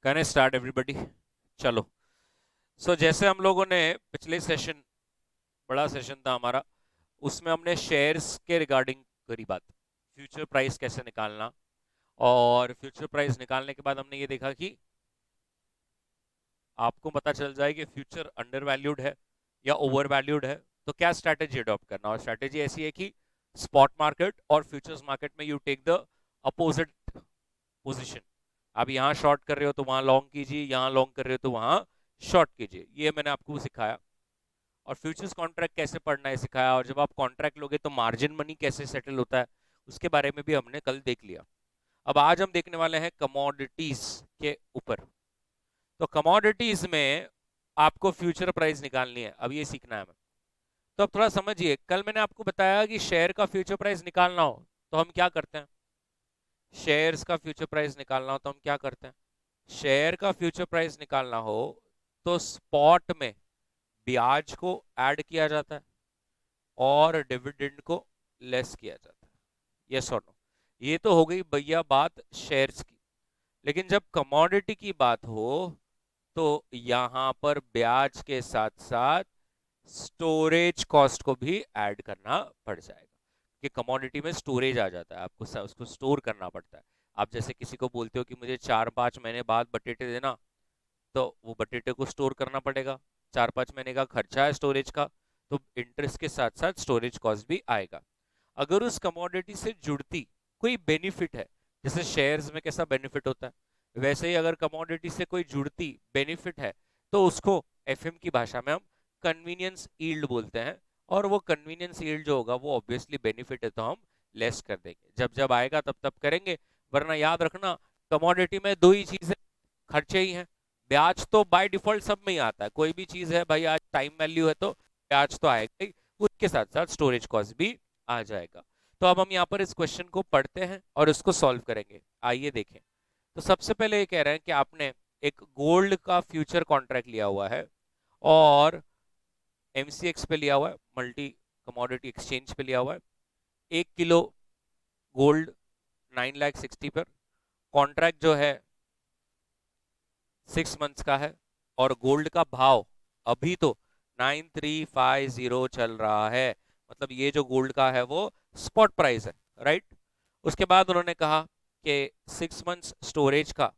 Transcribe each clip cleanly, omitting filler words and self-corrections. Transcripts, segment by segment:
Can I start everybody? चलो। जैसे हम लोगों ने पिछले सेशन, बड़ा सेशन था हमारा, उसमें हमने शेयर्स के रिगार्डिंग करी बात, फ्यूचर प्राइस कैसे निकालना। और फ्यूचर प्राइस निकालने के बाद हमने ये देखा कि आपको पता चल जाए कि फ्यूचर अंडर वैल्यूड है या ओवर वैल्यूड है, तो क्या स्ट्रैटेजी अडॉप्ट करना। और स्ट्रैटेजी ऐसी है कि स्पॉट मार्केट और फ्यूचर्स मार्केट में you take the opposite position. आप यहाँ शॉर्ट कर रहे हो तो वहां लॉन्ग कीजिए, यहाँ लॉन्ग कर रहे हो तो वहां शॉर्ट कीजिए। ये मैंने आपको सिखाया। और फ्यूचर्स कॉन्ट्रैक्ट कैसे पढ़ना है सिखाया। और जब आप कॉन्ट्रैक्ट लोगे तो मार्जिन मनी कैसे सेटल होता है, उसके बारे में भी हमने कल देख लिया। अब आज हम देखने वाले हैं कमोडिटीज के ऊपर। तो कमोडिटीज में आपको फ्यूचर प्राइस निकालनी है, अब ये सीखना है हमें। तो अब थोड़ा समझिए, कल मैंने आपको बताया कि शेयर का फ्यूचर प्राइस निकालना हो तो हम क्या करते हैं। शेयर्स का फ्यूचर प्राइस निकालना हो तो हम क्या करते हैं। शेयर का फ्यूचर प्राइस निकालना हो तो स्पॉट में ब्याज को ऐड किया जाता है और डिविडेंड को लेस किया जाता है। यस और नो? ये तो हो गई भैया बात शेयर्स की। लेकिन जब कमोडिटी की बात हो तो यहां पर ब्याज के साथ साथ स्टोरेज कॉस्ट को भी ऐड करना पड़ जाएगा, कि कमोडिटी में स्टोरेज आ जाता है, आपको उसको स्टोर करना पड़ता है। आप जैसे किसी को बोलते हो कि मुझे 4-5 महीने बाद बटेटे देना, तो वो बटेटे को स्टोर करना पड़ेगा। 4-5 महीने का खर्चा है स्टोरेज का, तो इंटरेस्ट के साथ साथ स्टोरेज कॉस्ट भी आएगा। अगर उस कमोडिटी से जुड़ती कोई बेनिफिट है, जैसे शेयर्स में कैसा बेनिफिट होता है, वैसे ही अगर कमोडिटी से कोई जुड़ती बेनिफिट है तो उसको एफएम की भाषा में हम कन्वीनियंस यील्ड बोलते हैं। और वो कन्वीनियंस यील्ड जो होगा वो ऑब्वियसली बेनिफिट है तो हम लेस कर देंगे, जब जब आएगा तब तब करेंगे। वरना याद रखना, कमोडिटी में दो ही चीजें खर्चे ही हैं। ब्याज तो बाय डिफॉल्ट सब में ही आता है, कोई भी चीज है भाई, आज टाइम वैल्यू है तो ब्याज तो आएगा ही, उसके साथ साथ स्टोरेज कॉस्ट भी आ जाएगा। तो अब हम यहाँ पर इस क्वेश्चन को पढ़ते हैं और इसको सॉल्व करेंगे। आइए देखें। तो सबसे पहले ये कह रहे हैं कि आपने एक गोल्ड का फ्यूचर कॉन्ट्रैक्ट लिया हुआ है और एमसीएक्स पे लिया हुआ है, मल्टी कमोडिटी एक्सचेंज पे लिया हुआ है। 1 किलो गोल्ड 9,60,000 पर। कॉन्ट्रैक्ट जो है 6 मंथ्स का है और गोल्ड का भाव अभी तो 9350 चल रहा है। मतलब ये जो गोल्ड का है वो स्पॉट प्राइस है, राइट। उसके बाद उन्होंने कहा कि 6 मंथ्स स्टोरेज का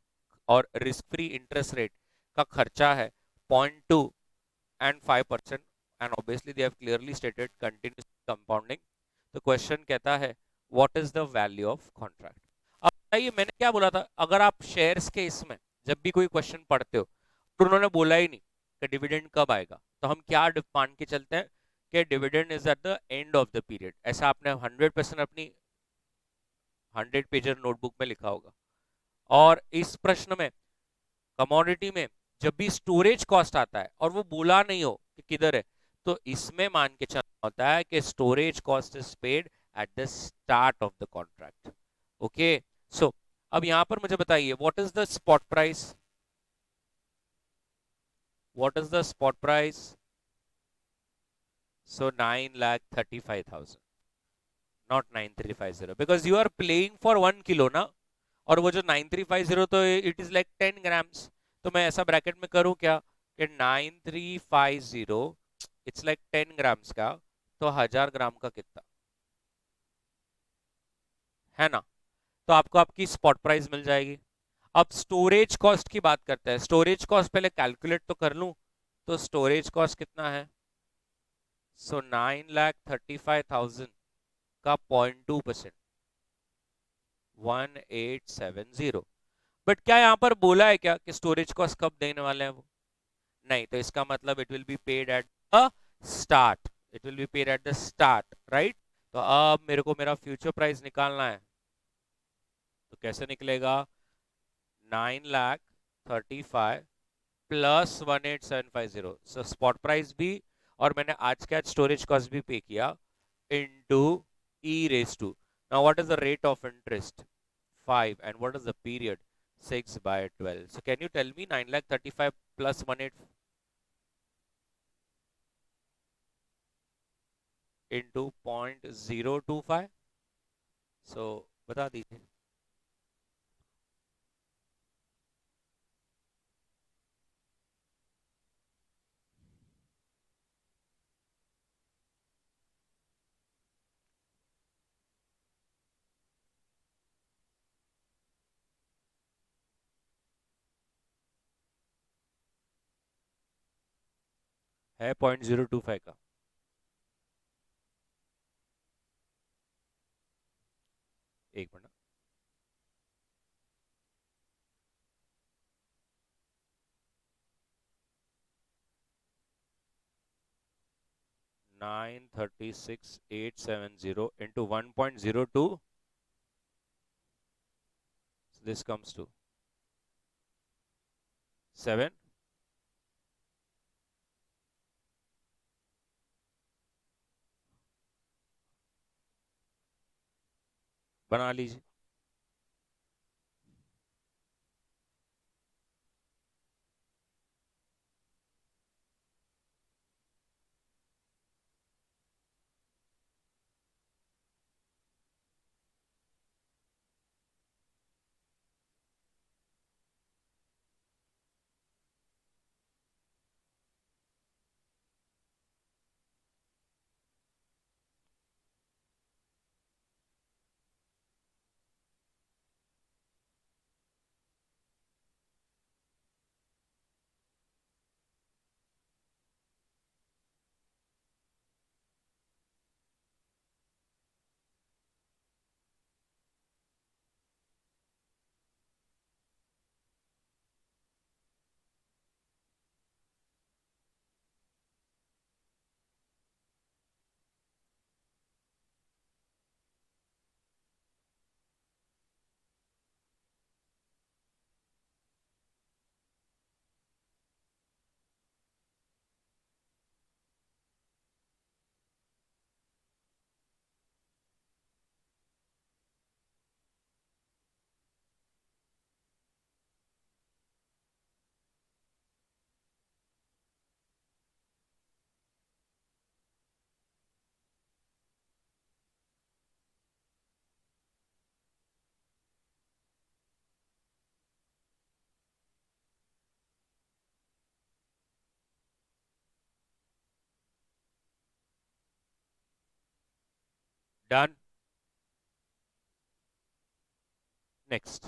और रिस्क फ्री इंटरेस्ट रेट का खर्चा है 0.2 and 5%। And obviously they have clearly stated continuous compounding. तो क्वेश्चन कहता है what is the value of contract. अब बताइए, मैंने क्या बोला था, अगर आप शेयर्स के इसमें जब भी कोई क्वेश्चन पढ़ते हो तो उन्होंने बोला ही नहीं कि डिविडेंड कब आएगा, तो हम क्या मान के चलते हैं कि dividend is at the end of the period. ऐसा आपने 100% अपनी 100 पेजर नोटबुक में लिखा होगा। और इस प्रश्न में कमोडिटी में जब भी स्टोरेज कॉस्ट आता है और वो बोला नहीं हो कि किधर है, तो इसमें मान के चलना होता है कि storage cost is paid at the start of the contract. Okay. So अब यहां पर मुझे बताइए what is the spot price. What is the spot price? So 9,35,000, not 9350, because you are playing for 1 kilo ना। और वो जो 9350 तो इट इज लाइक 10 ग्राम्स। तो मैं ऐसा ब्रैकेट में करूं क्या कि 9350 इट्स लाइक 10 ग्राम्स का, तो 1000 ग्राम का कितना है ना। तो आपको आपकी स्पॉट प्राइस मिल जाएगी। अब स्टोरेज कॉस्ट की बात करते हैं। स्टोरेज कॉस्ट पहले कैलकुलेट तो कर लूं। तो स्टोरेज कॉस्ट कितना है? सो 9,35,000 का 0.2%, 1870। बट क्या यहाँ पर बोला है क्या कि स्टोरेज कॉस्ट कब देने वाले हैं वो? नहीं, तो इसका मतलब it will be paid at the start. It will be paid at the start, right. तो अब मेरे को मेरा फ्यूचर प्राइस निकालना है, तो कैसे निकलेगा? 9,35,000 प्लस 18,750, सो स्पॉट प्राइस भी और मैंने आज का स्टोरेज कॉस्ट भी पे किया into e raise to. Now what is the rate of interest? 5। And what is the period? 6/12। So can you tell me 9,35,000 plus 18 into 0.025? So बता दीजिए। है 0.025 का। एक minute, 936,870 into 1.02, this comes to 7। बना लीजिए। Done. Next,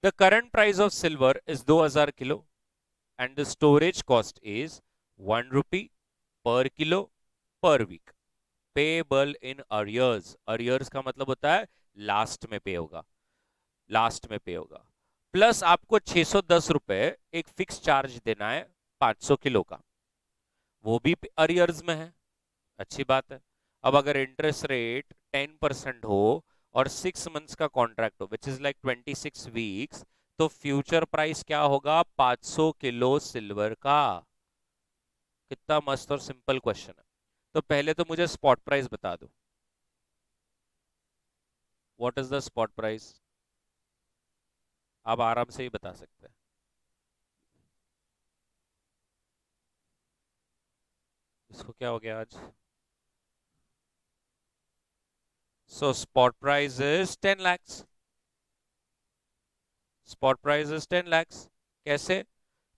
the current price of silver is 2000 kilo and the storage cost is 1 rupee per kilo per week, payable in arrears. Arrears का मतलब होता है लास्ट में पे होगा, लास्ट में पे होगा। प्लस आपको 610 रुपए एक फिक्स चार्ज देना है 500 किलो का, वो भी अरियर्स में है। अच्छी बात है। अब अगर इंटरेस्ट रेट 10% हो और 6 मंथ्स का कॉन्ट्रैक्ट हो विच इज लाइक 26 वीक्स, तो फ्यूचर प्राइस क्या होगा 500 किलो सिल्वर का। कितना मस्त और सिंपल क्वेश्चन है। तो पहले तो मुझे स्पॉट प्राइस बता दो, what is the spot price. आप आराम से ही बता सकते हैं। इसको क्या हो गया आज। So spot price is 10 lakhs। Spot price is 10 lakhs। कैसे,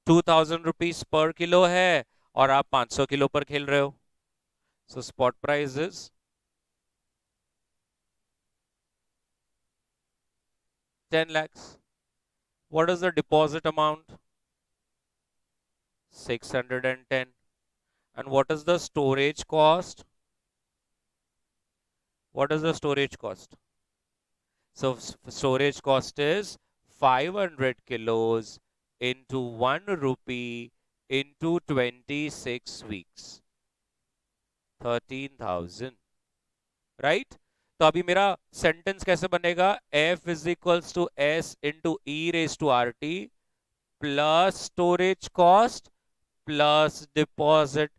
2000 रुपीज पर किलो है और आप 500 किलो पर खेल रहे हो। So spot price is 10 lakhs। What is the deposit amount? 610। And what is the storage cost? What is the storage cost? So storage cost is 500 kilos into 1 rupee into 26 weeks, 13,000, right. तो अभी मेरा sentence कैसे बनेगा, F is equals to S into e raise to R T plus storage cost plus deposit.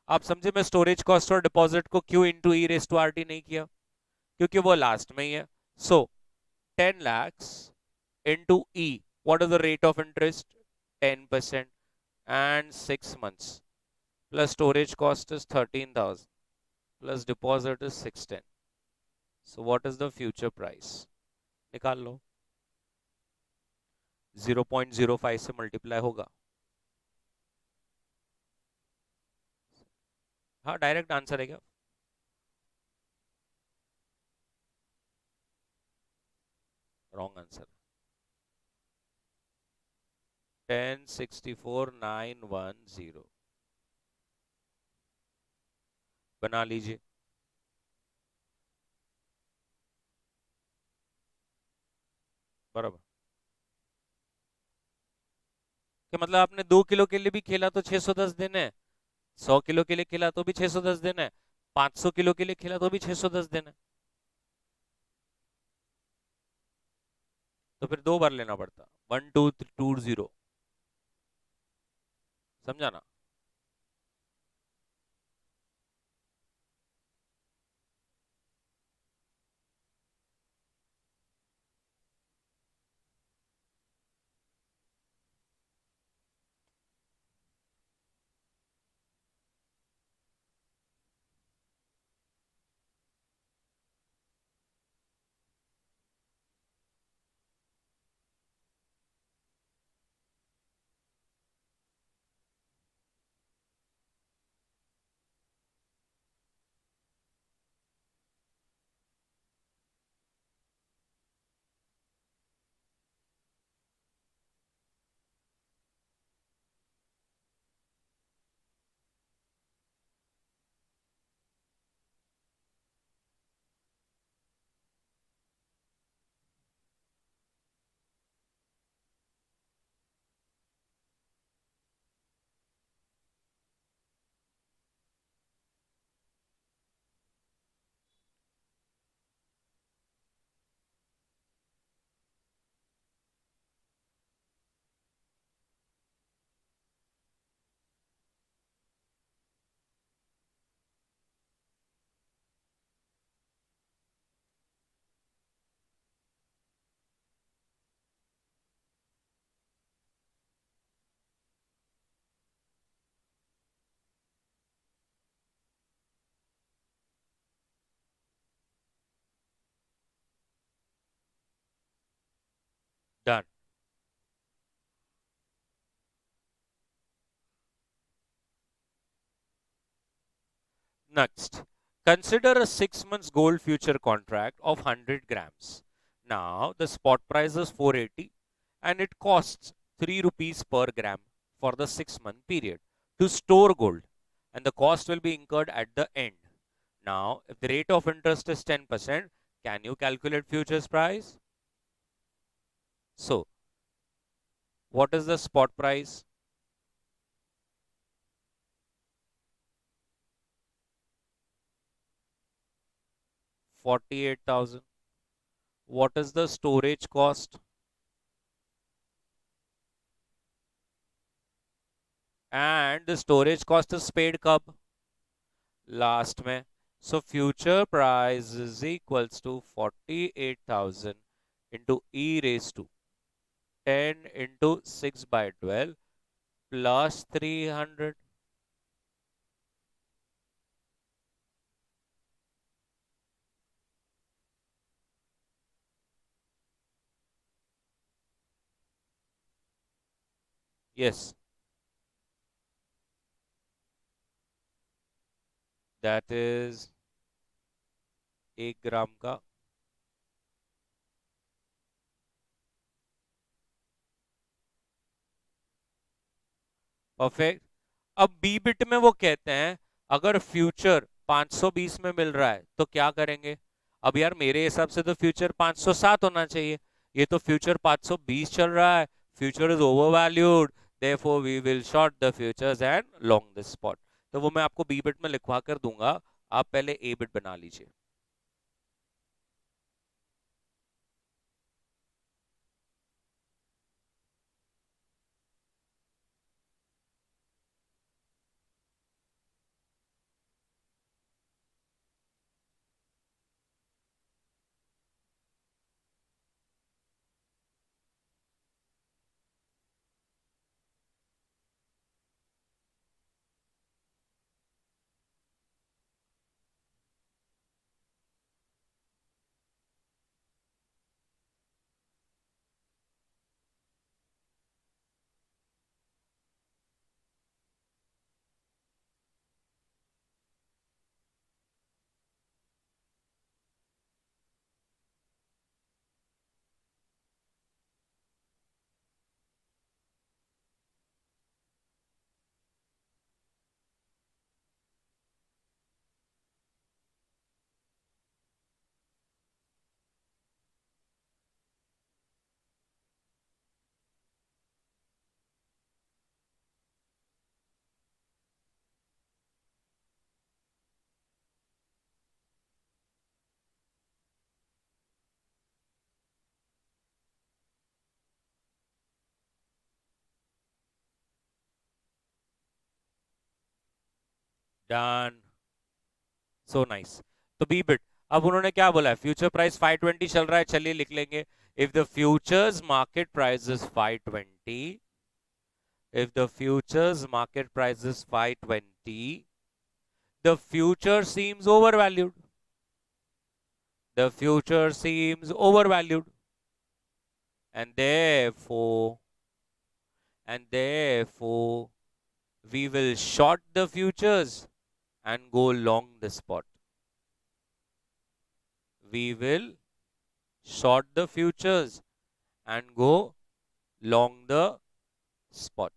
आप समझे मैं storage cost और deposit को क्यों into e raise to R T नहीं किया, क्योंकि वो लास्ट में ही है। सो 10 lakhs into E, what is the rate of interest, 10%, and 6 months plus storage cost is 13,000 plus deposit is 610। So what is the future price, निकाल लो। 0.05 से multiply होगा। हाँ डायरेक्ट आंसर है क्या, रॉन्ग आंसर। 10,64,910 बना लीजिए। बराबर, कि मतलब आपने 2 किलो के लिए भी खेला तो 610 दिन है, 100 किलो के लिए खेला तो भी 610 दिन है, 500 किलो के लिए खेला तो भी 610 दिन है। तो फिर 2 बार लेना पड़ता, 1220। समझा ना? Done. Next, consider a 6 months gold future contract of 100 grams. Now, the spot price is 480 and it costs 3 rupees per gram for the 6 month period to store gold, and the cost will be incurred at the end. Now, if the rate of interest is 10%, can you calculate futures price? So, what is the spot price? 48,000. What is the storage cost? And the storage cost is paid कब? Last में। So future price is equals to 48,000 into e raise to 10 into 6/12 plus 300। Yes, that is 1 gram का। Perfect. अब B bit में वो कहते हैं अगर future 520 में मिल रहा है तो क्या करेंगे? अब यार मेरे हिसाब से तो फ्यूचर 507 होना चाहिए, ये तो फ्यूचर 520 चल रहा है। Future is over valued, therefore we will short the futures and long the spot. तो वो मैं आपको बी बिट में लिखवा कर दूंगा, आप पहले ए बिट बना लीजिए। Done, so nice. तो बी बिट, अब उन्होंने क्या बोला है, फ्यूचर प्राइस 520 चल रहा है, चलिए लिख लेंगे, if the futures market price is 520, if the futures market price is 520, the future seems overvalued. The future seems overvalued. And therefore, we will short the futures and go long the spot. We will short the futures and go long the spot.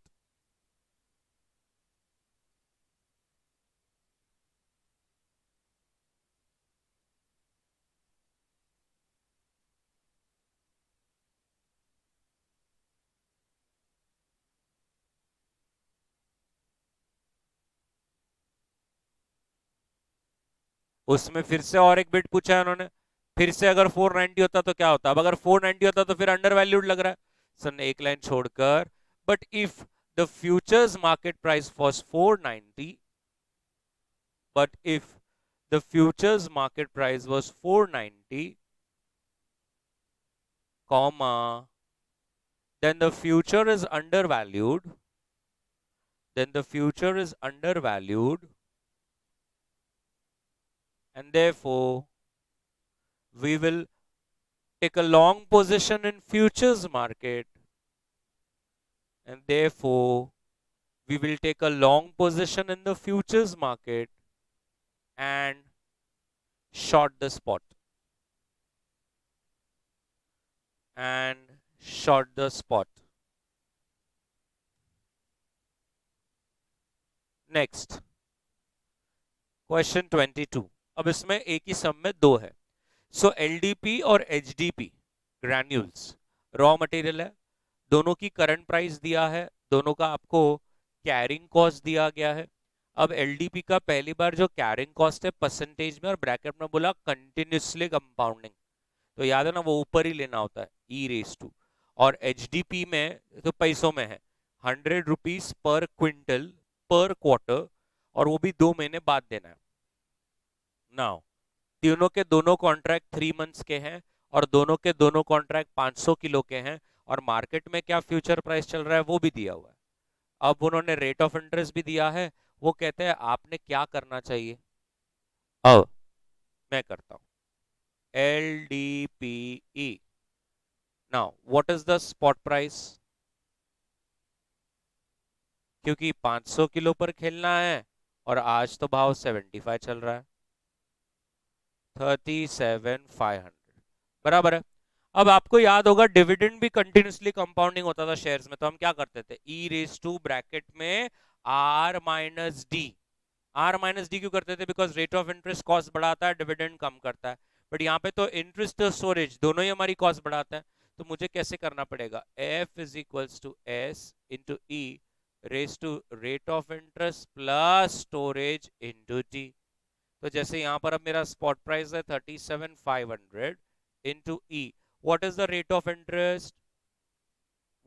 उसमें फिर से और एक bit पूछा है उन्होंने, फिर से अगर 490 होता तो क्या होता, अब अगर 490 होता तो फिर अंडर वैल्यूड लग रहा है सर ने एक लाइन छोड़कर, but if the futures market price was 490, but if the futures market price was 490, comma, then the future is undervalued, then the future is undervalued, and therefore we will take a long position in futures market, and therefore we will take a long position in the futures market and short the spot, and short the spot. Next, question 22, अब इसमें एक ही सम में दो है। सो LDP और HDP granules raw material है, दोनों की करंट प्राइस दिया है, दोनों का आपको कैरिंग कॉस्ट दिया गया है। अब एलडीपी का पहली बार जो कैरिंग कॉस्ट है परसेंटेज में और ब्रैकेट में बोला कंटिन्यूसली कंपाउंडिंग, तो याद है ना वो ऊपर ही लेना होता है ई रेस टू, और एचडीपी में तो पैसों में है 100 रुपीज पर क्विंटल पर क्वार्टर, और वो भी 2 महीने बाद देना है। नाउ तीनों के दोनों कॉन्ट्रैक्ट 3 मंथ्स के हैं, और दोनों के दोनों कॉन्ट्रैक्ट 500 किलो के हैं, और मार्केट में क्या फ्यूचर प्राइस चल रहा है वो भी दिया हुआ है। अब उन्होंने रेट ऑफ इंटरेस्ट भी दिया है, वो कहते हैं आपने क्या करना चाहिए। अब मैं करता हूं L D P E. Now what is the spot price, क्योंकि 500 किलो पर खेलना है और आज तो भाव 75 चल रहा है, 37,500 बराबर है। अब आपको याद होगा डिविडेंड भी कंटिन्यूसली कंपाउंडिंग होता था शेयर्स में, तो हम क्या करते थे ई रेस टू ब्रैकेट में R minus D. R minus D क्यों करते थे, because rate of interest cost बढ़ाता है, डिविडेंड कम करता है, बट यहाँ पे तो इंटरेस्ट स्टोरेज दोनों ही हमारी कॉस्ट बढ़ाता है। तो मुझे कैसे करना पड़ेगा, F is equals to S into e raise to rate of interest plus storage into T. तो जैसे यहां पर अब मेरा स्पॉट प्राइस है 37,500 into E, what is the rate of interest,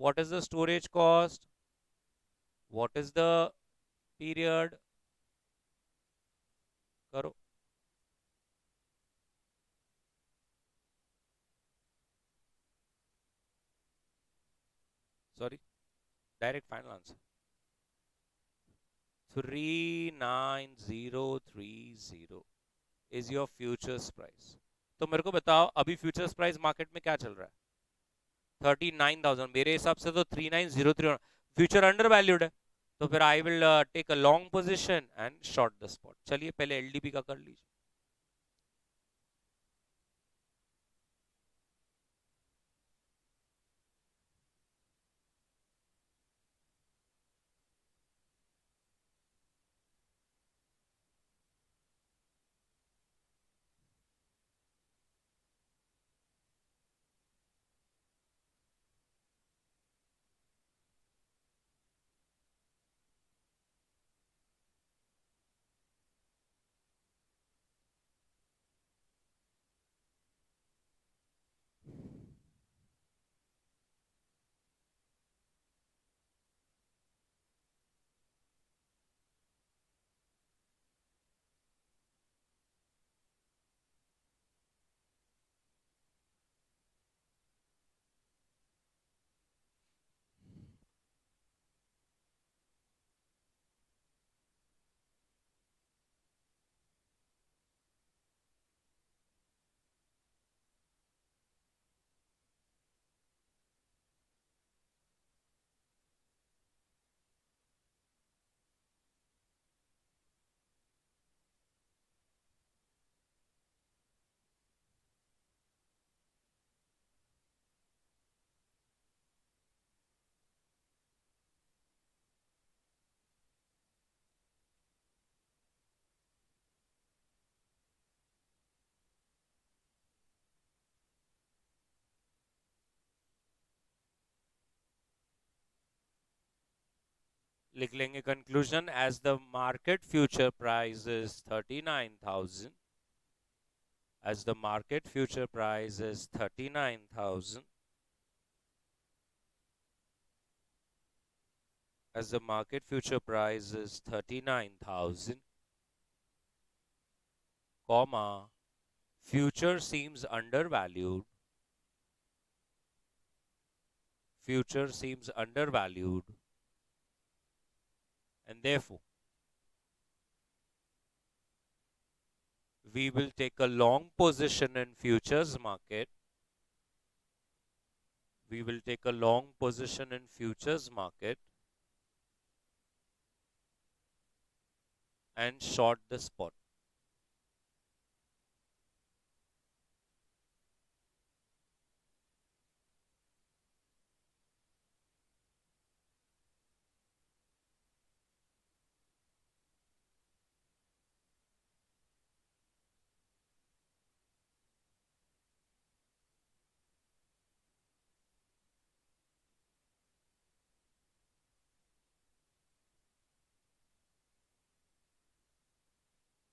what is the storage cost, what is the period, करो। Sorry, direct final answer 39030 is your futures price. तो मेरे को बताओ अभी फ्यूचर्स प्राइस मार्केट में क्या चल रहा है, 39,000, मेरे हिसाब से तो 3903, फ्यूचर अंडर वैल्यूड है, तो फिर I will take a long position and short the spot. चलिए पहले एलडीपी का कर लीजिए। लिख लेंगे conclusion, as the market future price is 39,000, as the market future price is 39,000, as the market future price is 39,000, comma, future seems undervalued, future seems undervalued, and therefore we will take a long position in futures market, we will take a long position in futures market and short the spot.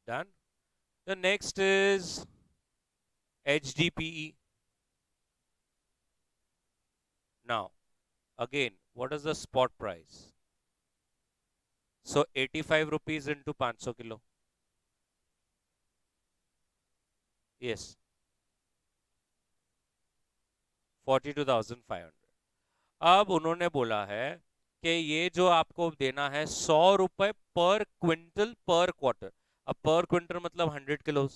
Done. The next is HDPE. Now, again, what is the spot price? So 85 rupees into 500 kilo. Yes, 42,500. अब उन्होंने बोला है कि ये जो आपको देना है 100 रुपए पर क्विंटल पर क्वार्टर. अब पर क्विंटल मतलब 100 किलोज,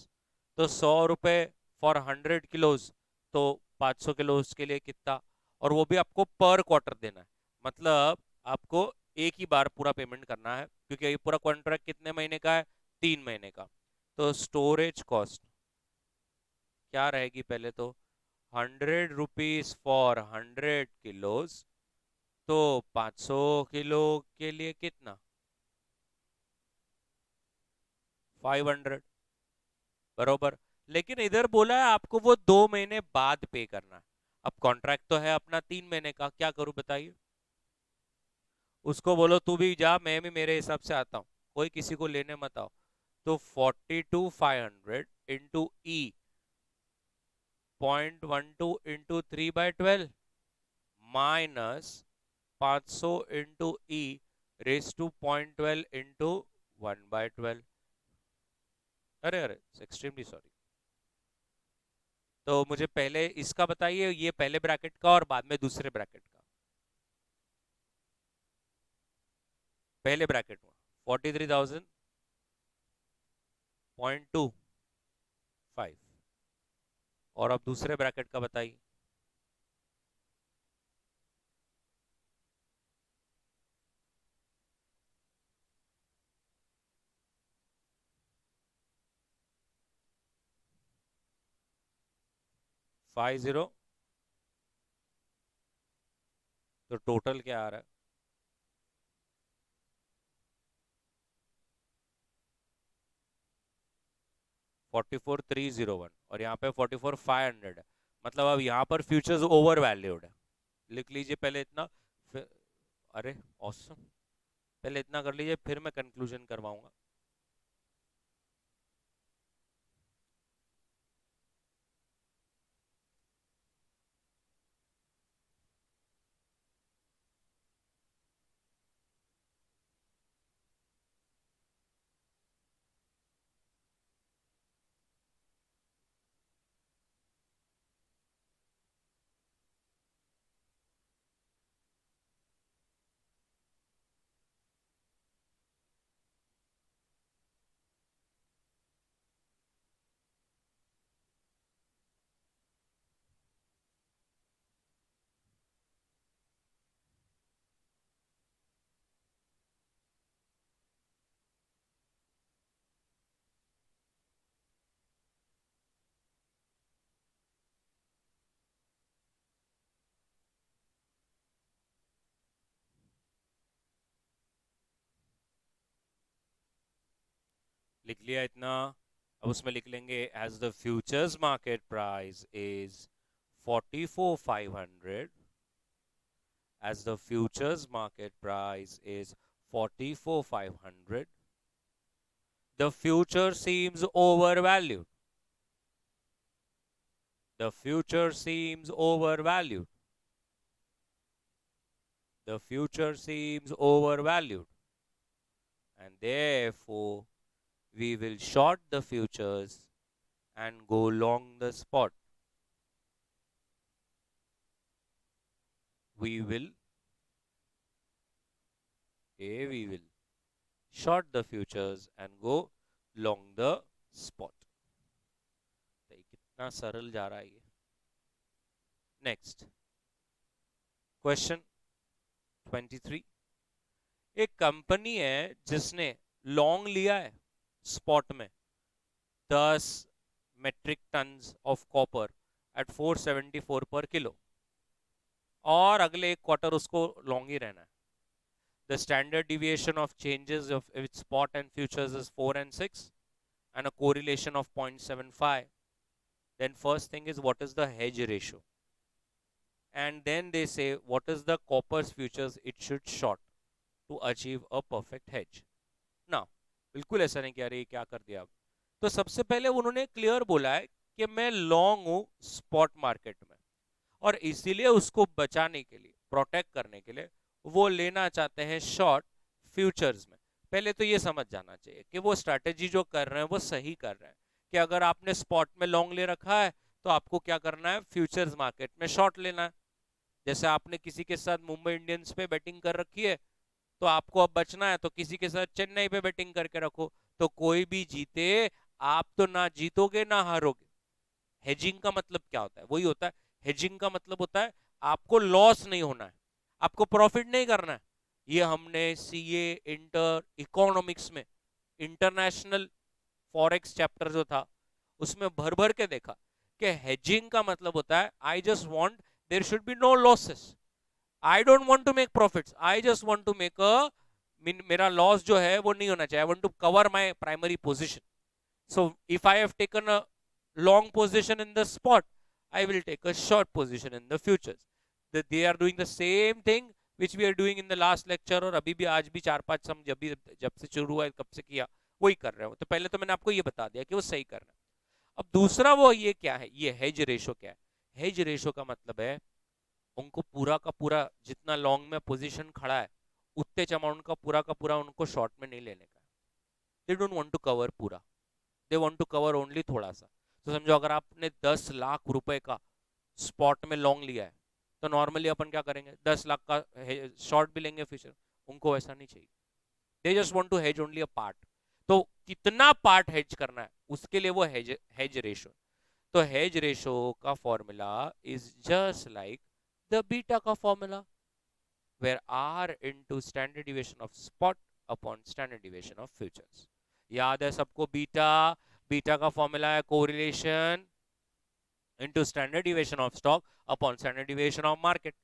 तो 100 रुपए फॉर 100 किलोज, तो 500 किलोज के लिए कितना, और वो भी आपको पर क्वार्टर देना है. मतलब आपको एक ही बार पूरा पेमेंट करना है, क्योंकि ये पूरा कॉन्ट्रैक्ट कितने महीने का है, 3 महीने का. तो स्टोरेज कॉस्ट क्या रहेगी पहले तो, 100 रुपीज फॉर 100 किलोज, तो 500 किलो के लिए कितना, 500, बरोबर. लेकिन इधर बोला है आपको वो 2 महीने बाद पे करना है. अब कॉन्ट्रैक्ट तो है अपना 3 महीने का, क्या करूं बताइए. उसको बोलो तू भी जा, मैं भी मेरे हिसाब से आता हूँ, कोई किसी को लेने मत आओ. तो 42,500 into e 0.12 into 3/12 minus 500 into e raise to 0.12 into 1/12. अरे अरे, एक्सट्रीमली सॉरी. तो मुझे पहले इसका बताइए, ये पहले ब्रैकेट का और बाद में दूसरे ब्रैकेट का. पहले ब्रैकेट में 43,000.25, और अब दूसरे ब्रैकेट का बताइए. 50, तो टोटल क्या आ रहा है, 44,301, और यहाँ पे 44,500 है. मतलब अब यहाँ पर फ्यूचर्स ओवर वैल्यूड है. लिख लीजिए पहले इतना, फिर, अरे ऑसम, पहले इतना कर लीजिए फिर मैं कंक्लूजन करवाऊंगा. लिख लिया इतना. अब उसमें लिख लेंगे as the futures market price is 44,500, as the futures market price is 44,500. The future seems overvalued. The future seems overvalued. The future seems overvalued. And therefore, we will short the futures and go long the spot. We will short the futures and go long the spot. तो ये कितना सरल जा रहा है ये. Next question 23. एक company है जिसने लॉन्ग लिया है स्पॉट में 10 metric tonnes of copper at 474 per kilo और अगले एक क्वार्टर उसको लॉन्ग ही रहना है. The standard deviation of changes of its spot and futures is 4 and 6 and a correlation of 0.75. Then first thing is what is the hedge ratio? And then they say what is the copper's futures it should short to achieve a perfect hedge. Now, बिल्कुल ऐसा नहीं कह रही क्या कर दिया अब. तो सबसे पहले उन्होंने क्लियर बोला है कि मैं लॉन्ग हूं स्पॉट मार्केट में और इसीलिए उसको बचाने के लिए प्रोटेक्ट करने के लिए वो लेना चाहते हैं शॉर्ट फ्यूचर्स में. पहले तो ये समझ जाना चाहिए कि वो स्ट्रैटेजी जो कर रहे हैं वो सही कर रहे हैं कि अगर आपने स्पॉट में लॉन्ग ले रखा है तो आपको क्या करना है फ्यूचर्स मार्केट में शॉर्ट लेना है. जैसे आपने किसी के साथ मुंबई इंडियंस पे बैटिंग कर रखी है तो आपको अब बचना है तो किसी के साथ चेन्नई पे बैटिंग करके रखो. तो कोई भी जीते आप तो ना जीतोगे ना हारोगे. हेजिंग का मतलब क्या होता है? वही होता है, हेजिंग का मतलब होता है आपको लॉस नहीं होना है, आपको प्रॉफिट नहीं करना है. ये हमने सीए इंटर इकोनॉमिक्स में इंटरनेशनल फॉरेक्स चैप्टर जो था उसमें भर भर के देखा कि हेजिंग का मतलब होता है I just want there should be no losses. I don't want to make profits, I just want to make a मेरा लॉस जो है वो नहीं होना चाहिए. I want to cover my primary position. So if I have taken a long position in the spot, I will take a short position in the futures. They are doing the same thing which we are doing in the last lecture और अभी भी आज भी 4-5 हम जब से शुरू हुआ कब से किया वही कर रहे हो. तो पहले तो मैंने आपको ये बता दिया कि वो सही कर रहा है. अब दूसरा वो ये क्या है, ये हेज रेशो क्या है. हेज रेशो का मतलब है उनको पूरा का पूरा जितना लॉन्ग में पोजीशन खड़ा है उतने अमाउंट का पूरा उनको शॉर्ट में नहीं लेने का. They don't want to cover पूरा, they want to cover only थोड़ा सा. तो समझो अगर आपने 10 लाख रुपए का स्पॉट में लॉन्ग लिया है तो नॉर्मली अपन क्या करेंगे 10 लाख का शॉर्ट भी लेंगे फ्यूचर. उनको ऐसा नहीं चाहिए, they just want to hedge only a part. तो कितना पार्ट हेज करना है उसके लिए वो हेज रेशो. तो हेज रेशो का formula is just like the beta का formula where R into standard deviation of spot upon standard deviation of futures. याद है सबको बीटा, बीटा का फॉर्मूला है correlation into standard deviation of stock upon standard deviation of market.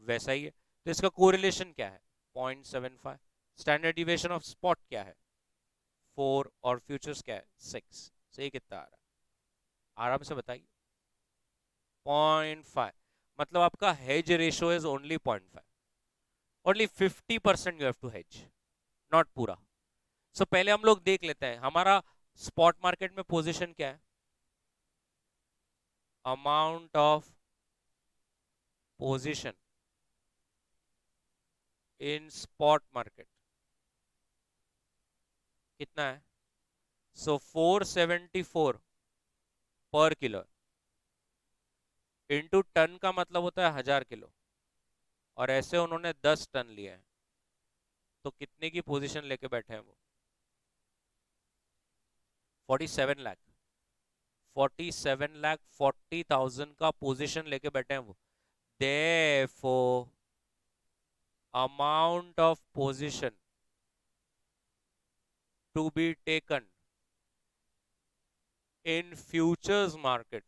वैसा ही है. तो इसका कोरिलेशन क्या है 0.75. स्टैंडर्ड डिविएशन ऑफ स्पॉट क्या है 4 और फ्यूचर्स क्या है 6. सही कितना आ रहा है आराम से बताइए. 0.5. मतलब आपका hedge ratio is only 0.5. Only 50% you have to hedge, not पूरा. सो पहले हम लोग देख लेते हैं हमारा स्पॉट मार्केट में पोजीशन क्या है. Amount of position in spot market कितना है. सो 474 पर किलो इनटू टन का मतलब होता है 1000 किलो और ऐसे उन्होंने 10 टन लिए हैं तो कितने की पोजीशन लेके बैठे हैं वो 47 लाख. 47 लाख 40,000 का पोजीशन लेके बैठे हैं वो. Therefore, amount of position to be taken in futures market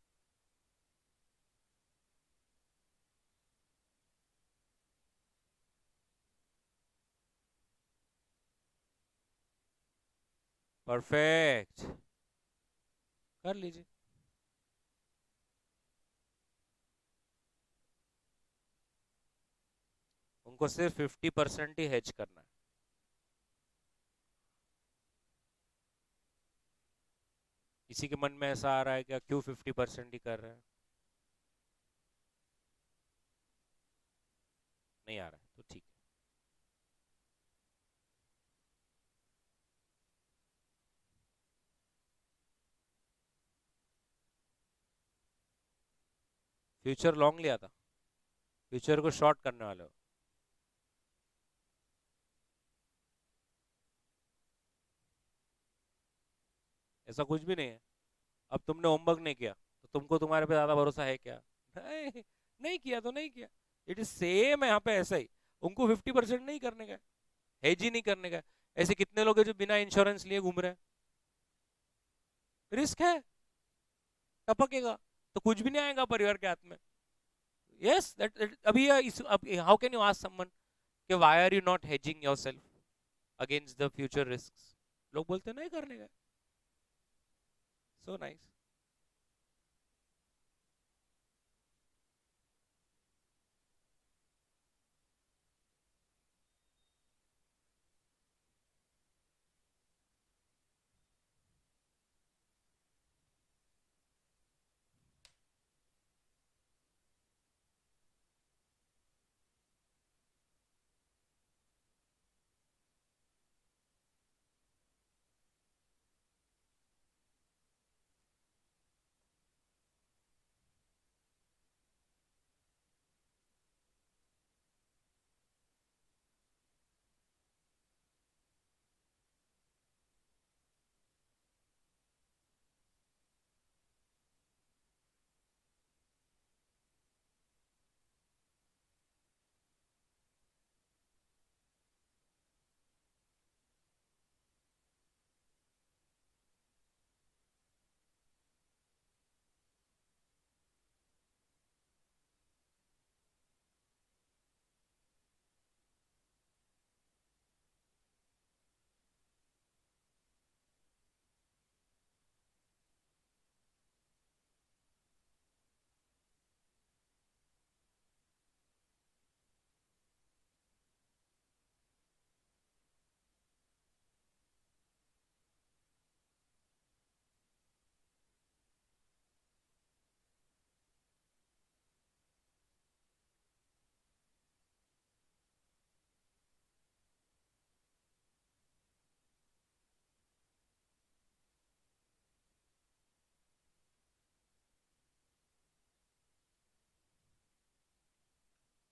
perfect कर लीजिए. उनको सिर्फ 50% ही हेज करना है. किसी के मन में ऐसा आ रहा है क्या, क्यों 50% ही कर रहा है? नहीं आ रहा है तो ठीक है। फ्यूचर लॉन्ग लिया था? फ्यूचर को शॉर्ट करने वाले हो? ऐसा कुछ भी नहीं है। अब तुमने होमवर्क नहीं किया तो तुमको तुम्हारे पे ज्यादा भरोसा है क्या? नहीं, नहीं किया तो नहीं किया। इट इज सेम है यहाँ पे ऐसा ही। उनको 50% नहीं करने का, हेज ही नहीं करने का। ऐसे कितने लोग हैं जो बिना इंश्योरेंस लिए घूम रहे हैं? रिस्क है, टपकेगा तो कुछ भी नहीं आएगा परिवार के हाथ में। यस दैट अभी how can you ask someone कि why are you not hedging yourself against the future risks? लोग बोलते हैं नहीं करने का। So nice.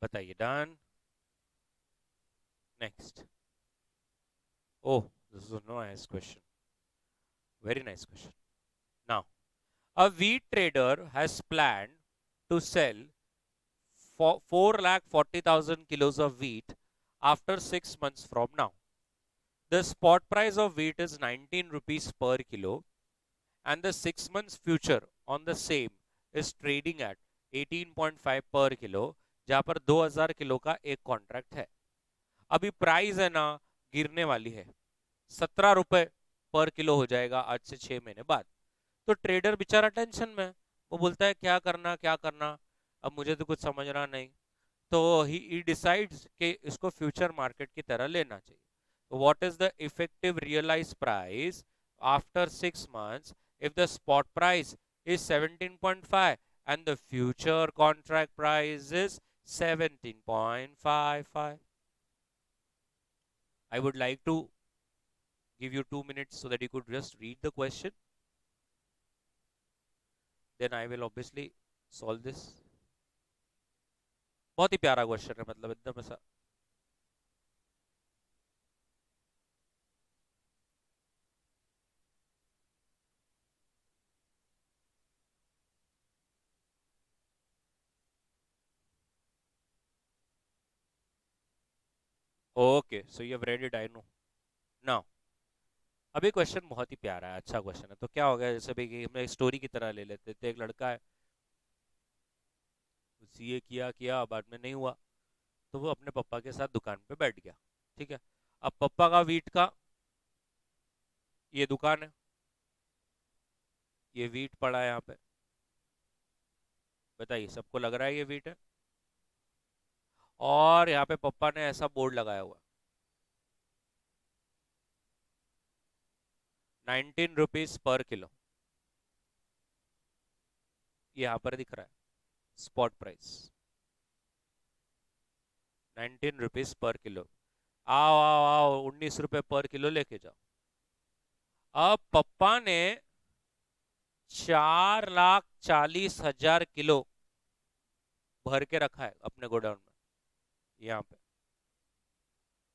बताइए। Done. Next. Oh, this is no nice question. Very nice question. Now, a wheat trader has planned to sell for 4,40,000 kilos of wheat after 6 months from now. The spot price of wheat is 19 rupees per kilo, and the 6 months future on the same is trading at 18.5 पर kilo, जहां पर 2000 kilo का एक contract है। अभी price है ना, गिरने वाली है। 17 रुपए पर किलो हो जाएगा आज से 6 महीने बाद। तो ट्रेडर बेचारा टेंशन में है। वो बोलता है क्या करना क्या करना, अब मुझे तो कुछ समझ रहा नहीं। तो ही डिसाइड्स कि इसको फ्यूचर मार्केट की तरह लेना चाहिए। तो what is the effective realise price after 6 months if the spot price is 17.5 and the future contract price is 17.55? I would like to give you 2 minutes so that you could just read the question. Then I will obviously solve this. बहुत ही प्यारा question है, मतलब एकदम ऐसा। Okay, so you have read it, I know. Now, अभी question बहुत ही प्यारा है, अच्छा क्वेश्चन है। तो क्या हो गया, जैसे भी हम एक स्टोरी की तरह ले लेते थे। एक लड़का है, सीए किया किया, बाद में नहीं हुआ, तो वो अपने पापा के साथ दुकान पे बैठ गया। ठीक है। अब पापा का वीट का ये दुकान है, ये वीट पड़ा है यहाँ पे। बताइए, सबको लग रहा है ये वीट है? और यहाँ पे पापा ने ऐसा बोर्ड लगाया हुआ, 19 रुपीज पर किलो। यहाँ पर दिख रहा है spot price 19 rupees per kilo. आओ आओ आओ 19 रुपए पर किलो लेके जाओ। अब पप्पा ने 4,40,000 किलो भर के रखा है अपने गोडाउन में। यहाँ पे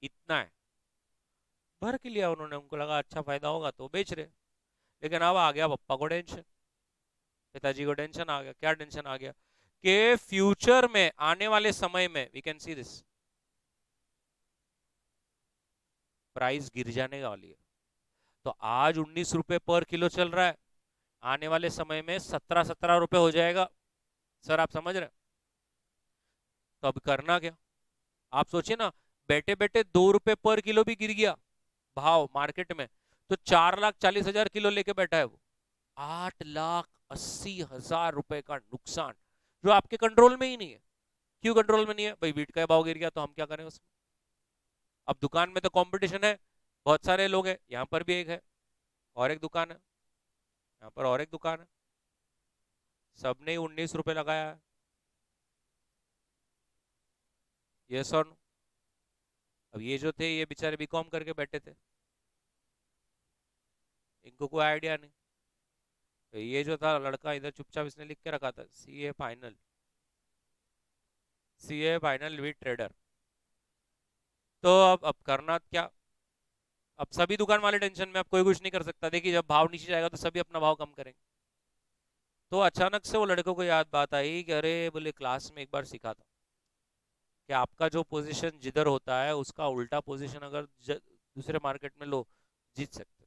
इतना है भर के लिया उन्होंने, उनको लगा अच्छा फायदा होगा तो बेच रहे। लेकिन अब आ गया पप्पा को टेंशन, पिताजी को टेंशन आ गया। क्या टेंशन आ गया कि फ्यूचर में आने वाले समय में we can see this price गिर जाने वाली है। तो आज 19 रुपए पर किलो चल रहा है, आने वाले समय में 17-17 रुपए हो जाएगा। सर आप समझ रहे हैं? तो अब करना क्या? आप सोचिए ना, बैठे बैठे 2 रुपए पर किलो भी गिर गया भाव मार्केट में, तो 4,40,000 किलो लेके बैठा है वो। 8,80,000 रुपए का नुकसान जो आपके कंट्रोल में ही नहीं है। क्यों कंट्रोल में नहीं है भाई? वीट का भाव गिर गया तो हम क्या करें उसमें? अब दुकान में तो कंपटीशन है, बहुत सारे लोग हैं। यहाँ पर भी एक है और एक दुकान है, यहाँ पर और एक दुकान है, सबने 19 रुपए लगाया है। ये सर, अब ये जो थे ये बेचारे बीकॉम करके बैठे थे, इनको कोई आइडिया नहीं। तो ये जो था लड़का इधर चुपचाप इसने लिख के रखा था CA final, CA final with trader. तो अब करना क्या? अब सभी दुकान वाले टेंशन में, अब कोई कुछ नहीं कर सकता। देखिए जब भाव नीचे जाएगा तो सभी अपना भाव कम करेंगे। तो अचानक से वो लड़कों को याद बात आई कि अरे बोले क्लास में एक बार सीखा था कि आपका जो पोजीशन जिधर होता है उसका उल्टा पोजीशन अगर दूसरे मार्केट में लो, जीत सकते हो।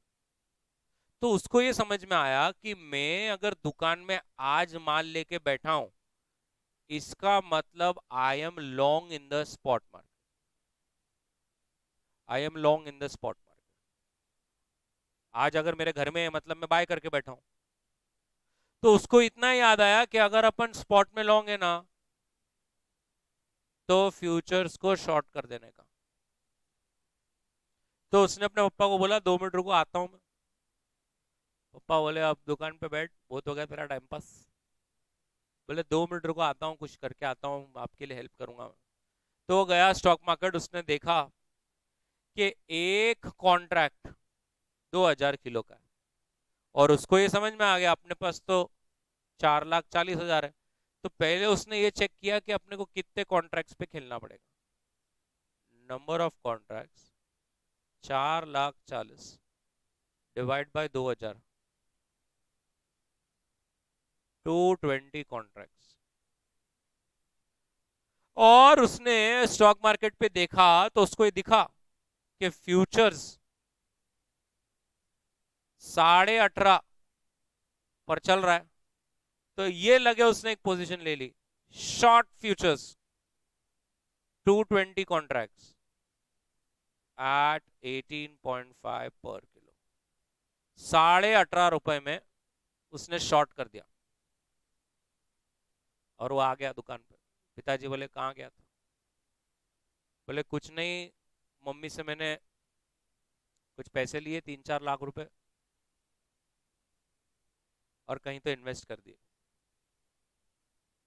तो उसको ये समझ में आया कि मैं अगर दुकान में आज माल लेके बैठा हूं, इसका मतलब I am long in the spot market, I am long in the spot market. आज अगर मेरे घर में है मतलब मैं बाय करके बैठा हूं। तो उसको इतना याद आया कि अगर अपन स्पॉट में लॉन्ग है ना, तो फ्यूचर्स को शॉर्ट कर देने का। तो उसने अपने पापा को बोला 2 मिनट रुको आता हूं मैं। पापा बोले अब दुकान पे बैठ, बहुत हो गया तेरा टाइम पास। बोले 2 मिनट रुको आता हूँ, कुछ करके आता हूँ, आपके लिए हेल्प करूंगा मैं। तो वो गया स्टॉक मार्केट, उसने देखा कि एक कॉन्ट्रैक्ट 2,000 किलो का है। और उसको ये समझ में आ गया अपने पास तो 4,40,000 है। तो पहले उसने ये चेक किया कि अपने को कितने कॉन्ट्रैक्ट्स पे खेलना पड़ेगा। Number of contracts 4,40,000 divide by 2,000, 220 contracts. और उसने स्टॉक मार्केट पे देखा तो उसको ये दिखा कि फ्यूचर्स 18.5 पर चल रहा है। तो ये लगे उसने एक पोजीशन ले ली, शॉर्ट फ्यूचर्स 220 कॉन्ट्रैक्ट्स एट 18.5 पर किलो। 18.5 रुपए में उसने शॉर्ट कर दिया और वो आ गया दुकान पे। पिताजी बोले कहाँ गया था? बोले कुछ नहीं, मम्मी से मैंने कुछ पैसे लिए 3-4 लाख रुपए और कहीं तो इन्वेस्ट कर दिए।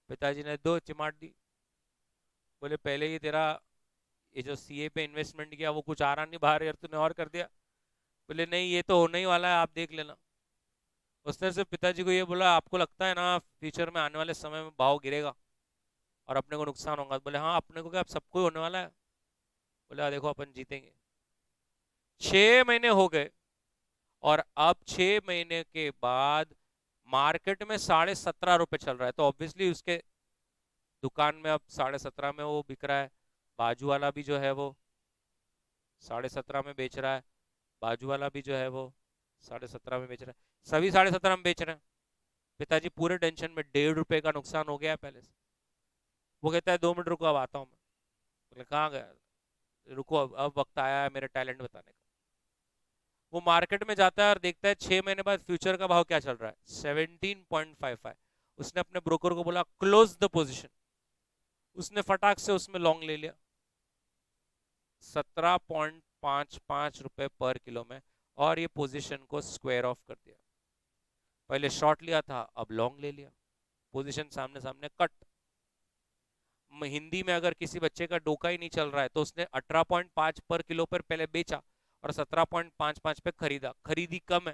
पिताजी ने दो चिमाट दी। बोले पहले ही तेरा ये जो सीए पे इन्वेस्टमेंट किया वो कुछ आ रहा नहीं बाहर यार, तूने और कर दिया। बोले नहीं ये तो होने ही वाला है, आप देख लेना। उसने सिर्फ पिताजी को ये बोला आपको लगता है ना फ्यूचर में आने वाले समय में भाव गिरेगा और अपने को नुकसान होगा? बोले हाँ अपने को क्या, अब सबको ही होने वाला है। बोले देखो अपन जीतेंगे। 6 महीने हो गए और अब 6 महीने के बाद मार्केट में 17.5 रुपए चल रहा है। तो ऑब्वियसली उसके दुकान में अब 17.5 में वो बिक रहा है। बाजू वाला भी जो है वो 17.5 में बेच रहा है, बाजू वाला भी जो है वो 17.5 में बेच रहा है, सभी 17.5 में बेच रहे हैं। पिताजी पूरे टेंशन में, 1.5 रुपए का नुकसान हो गया है पहले से। वो कहता है 2 मिनट रुको अब आता हूँ मैं। बोले कहाँ गया? रुको अब वक्त आया है मेरे टैलेंट बताने का। वो मार्केट में जाता है और देखता है 6 महीने बाद फ्यूचर का भाव क्या चल रहा है, 17.55। उसने अपने ब्रोकर को बोला क्लोज द पोजिशन। उसने फटाक से उसमें लॉन्ग ले लिया 17.55 रुपए पर किलो में, और ये पोजीशन को स्क्वायर ऑफ कर दिया। पहले शॉर्ट लिया था, अब लॉन्ग ले लिया। पोजीशन सामने सामने कट। हिंदी में अगर किसी बच्चे का डोका ही नहीं चल रहा है तो उसने 18.5 पर किलो पर पहले बेचा और 17.55 पे खरीदा, खरीदी कम है,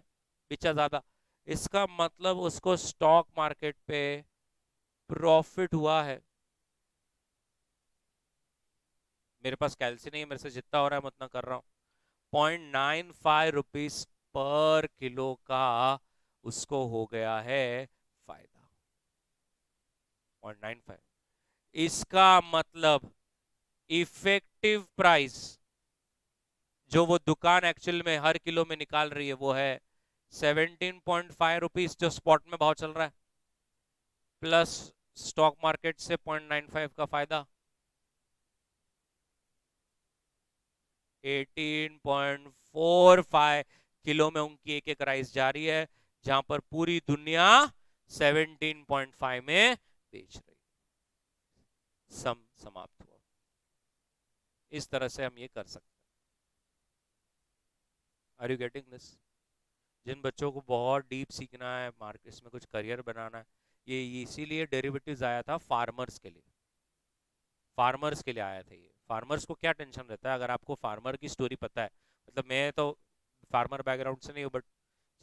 बेचा ज्यादा, इसका मतलब उसको स्टॉक मार्केट पे प्रॉफिट हुआ है। मेरे पास कैलसी नहीं है, मेरे से जितना हो रहा है मैं उतना कर रहा हूँ। 0.95 रुपीज पर किलो का उसको हो गया है फायदा। 0.95, इसका मतलब इफेक्टिव प्राइस जो वो दुकान एक्चुअल में हर किलो में निकाल रही है वो है 17.5 रुपीज जो स्पॉट में भाव चल रहा है, प्लस स्टॉक मार्केट से 0.95 का फायदा, 18.45 किलो में उनकी एक एक राइस जा रही है, जहां पर पूरी दुनिया 17.5 में बेच रही है। समाप्त हुआ। इस तरह से हम ये कर सकते हैं। Are you getting this? जिन बच्चों को बहुत डीप सीखना है, मार्केट्स में कुछ करियर बनाना है, ये इसीलिए डेरिवेटिव्स आया था फार्मर्स के लिए। फार्मर्स के लिए आया था ये। फार्मर्स को क्या टेंशन रहता है, अगर आपको फार्मर की स्टोरी पता है, मतलब मैं तो फार्मर बैकग्राउंड से नहीं हूँ बट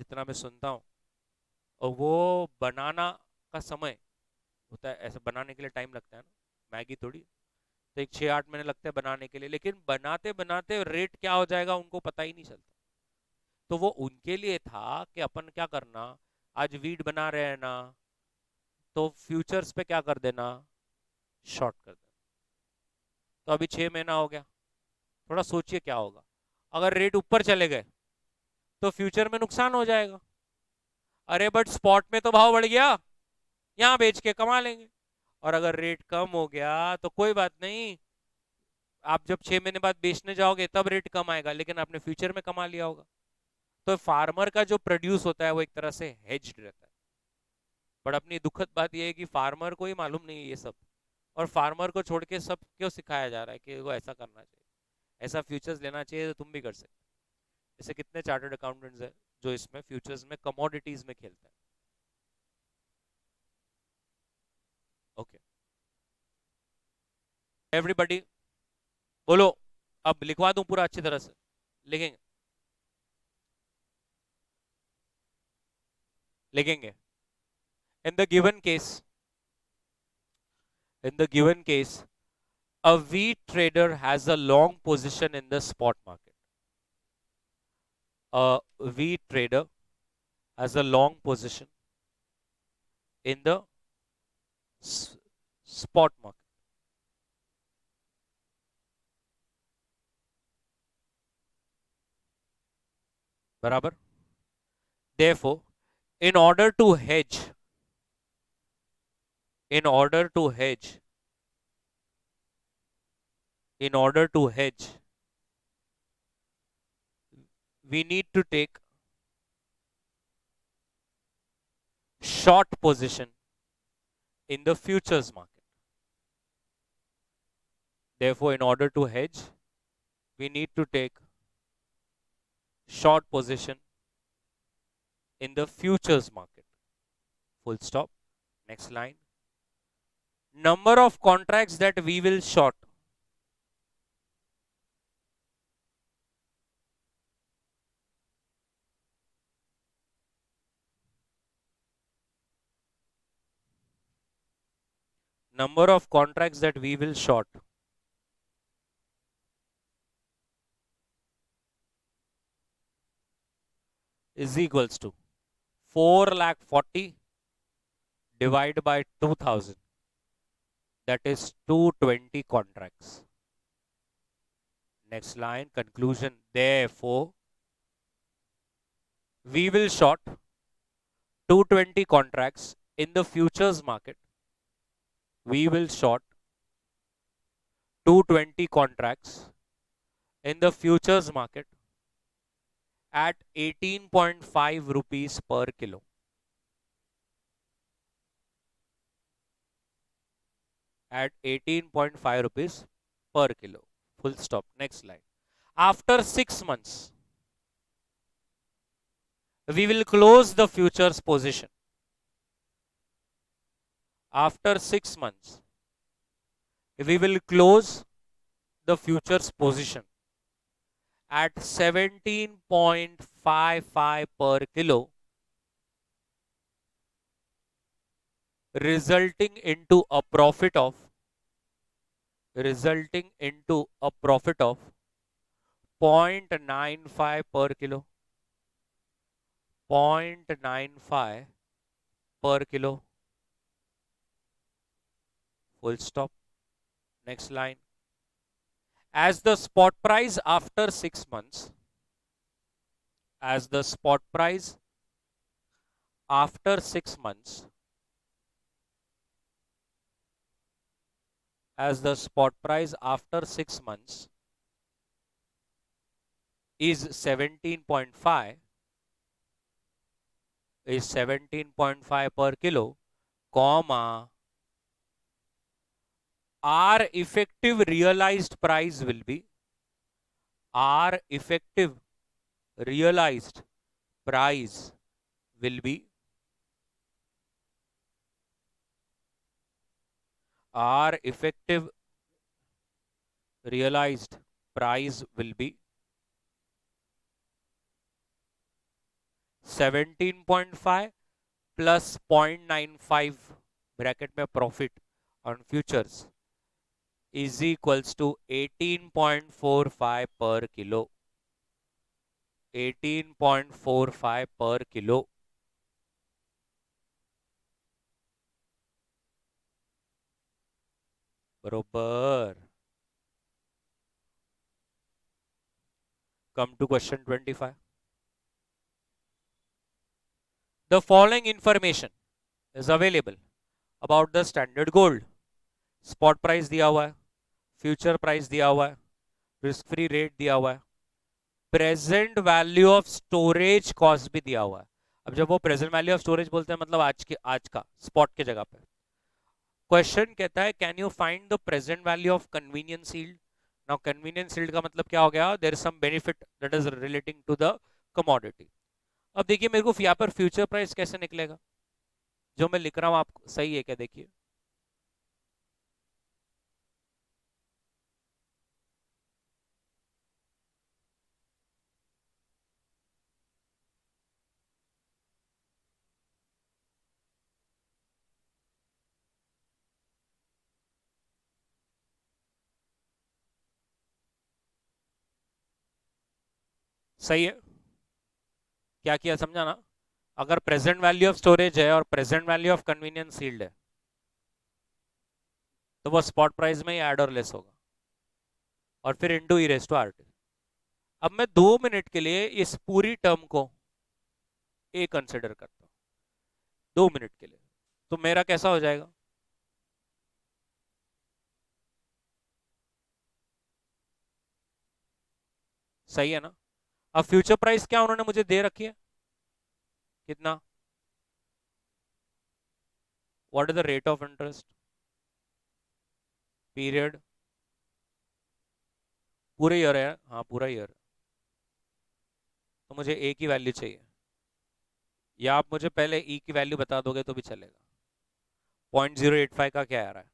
जितना मैं सुनता हूँ, और वो बनाना का समय होता है, ऐसे बनाने के लिए टाइम लगता है ना, मैगी थोड़ी, तो एक 6-8 महीने लगते हैं बनाने के लिए, लेकिन बनाते बनाते रेट क्या हो जाएगा उनको पता ही नहीं चलता। तो वो उनके लिए था कि अपन क्या करना, आज वीट बना रहे हैं ना, तो फ्यूचर्स पे क्या कर देना, शॉर्ट कर देना। तो अभी 6 महीना हो गया, थोड़ा सोचिए क्या होगा अगर रेट ऊपर चले गए, तो फ्यूचर में नुकसान हो जाएगा। अरे बट स्पॉट में तो भाव बढ़ गया, यहाँ बेच के कमा लेंगे। और अगर रेट कम हो गया तो कोई बात नहीं, आप जब 6 महीने बाद बेचने जाओगे तब रेट कम आएगा, लेकिन आपने फ्यूचर में कमा लिया होगा। तो फार्मर का जो प्रोड्यूस होता है वो एक तरह से हेज्ड रहता है। बट अपनी दुखद बात यह है कि फार्मर को ही मालूम नहीं है ये सब, और फार्मर को छोड़ के सब क्यों सिखाया जा रहा है कि वो ऐसा करना चाहिए, ऐसा फ्यूचर्स लेना चाहिए, तो तुम भी कर सकते। ऐसे कितने चार्टर्ड अकाउंटेंट्स हैं जो इसमें फ्यूचर्स में कमोडिटीज में खेलते हैं। ओके एवरीबॉडी, बोलो, अब लिखवा दूं पूरा अच्छी तरह से, लिखेंगे? लिखेंगे? in the given case in the given case a wheat trader has a long position in the spot market. A wheat trader has a long position in the spot market. बराबर? Therefore, in order to hedge, in order to hedge, in order to hedge, we need to take short position in the futures market. Therefore, in order to hedge, we need to take short position in the futures market. Full stop. Next line. Number of contracts that we will short. Number of contracts that we will short is equals to 4,40,000 divided by 2,000. That is 220 contracts. Next line, conclusion. Therefore, we will short 220 contracts in the futures market. We will short 220 contracts in the futures market at 18.5 rupees per kilo. At 18.5 rupees per kilo. Full stop. Next slide. After 6 months, we will close the futures position. after 6 months, we will close the futures position at 17.55 per kilo, resulting into a profit of 0.95 per kilo, 0.95 per kilo, full stop. Next line. As the spot price after 6 months, as the spot price after 6 months, as the spot price after 6 months is 17.5 per kilo, comma, our effective realized price will be, our effective realized price will be, our effective realized price will be 17.5 plus 0.95 bracket में profit on futures is equals to 18.45 per kilo. 18.45 per kilo. बरोबर. Come to question 25. The following information is available about the standard gold. Spot price दिया हुआ है, future price दिया हुआ है, risk free rate दिया हुआ है, present value of storage cost भी दिया हुआ है. अब जब वो प्रेजेंट वैल्यू ऑफ स्टोरेज बोलते हैं मतलब आज का स्पॉट के जगह पे. क्वेश्चन कहता है can you find the present value of convenience yield. Now convenience yield का मतलब क्या हो गया, there is some benefit that is relating to the commodity. अब देखिए मेरे को यहाँ पर फ्यूचर प्राइस कैसे निकलेगा, जो मैं लिख रहा हूं आप सही है क्या, देखिए सही है. क्या किया समझा ना. अगर प्रेजेंट वैल्यू ऑफ स्टोरेज है और present value of convenience yield है तो वो स्पॉट प्राइस में ही ऐड और लेस होगा और फिर into e raise to R T. अब मैं 2 मिनट के लिए इस पूरी टर्म को ए कंसिडर करता हूं 2 मिनट के लिए, तो मेरा कैसा हो जाएगा, सही है ना. अब फ्यूचर प्राइस क्या उन्होंने मुझे दे रखी है, कितना, what is the rate of interest, period, पूरे ईयर है, हाँ पूरा ईयर, तो मुझे ए की वैल्यू चाहिए. या आप मुझे पहले ई की वैल्यू बता दोगे तो भी चलेगा. 0.085 का क्या आ रहा है,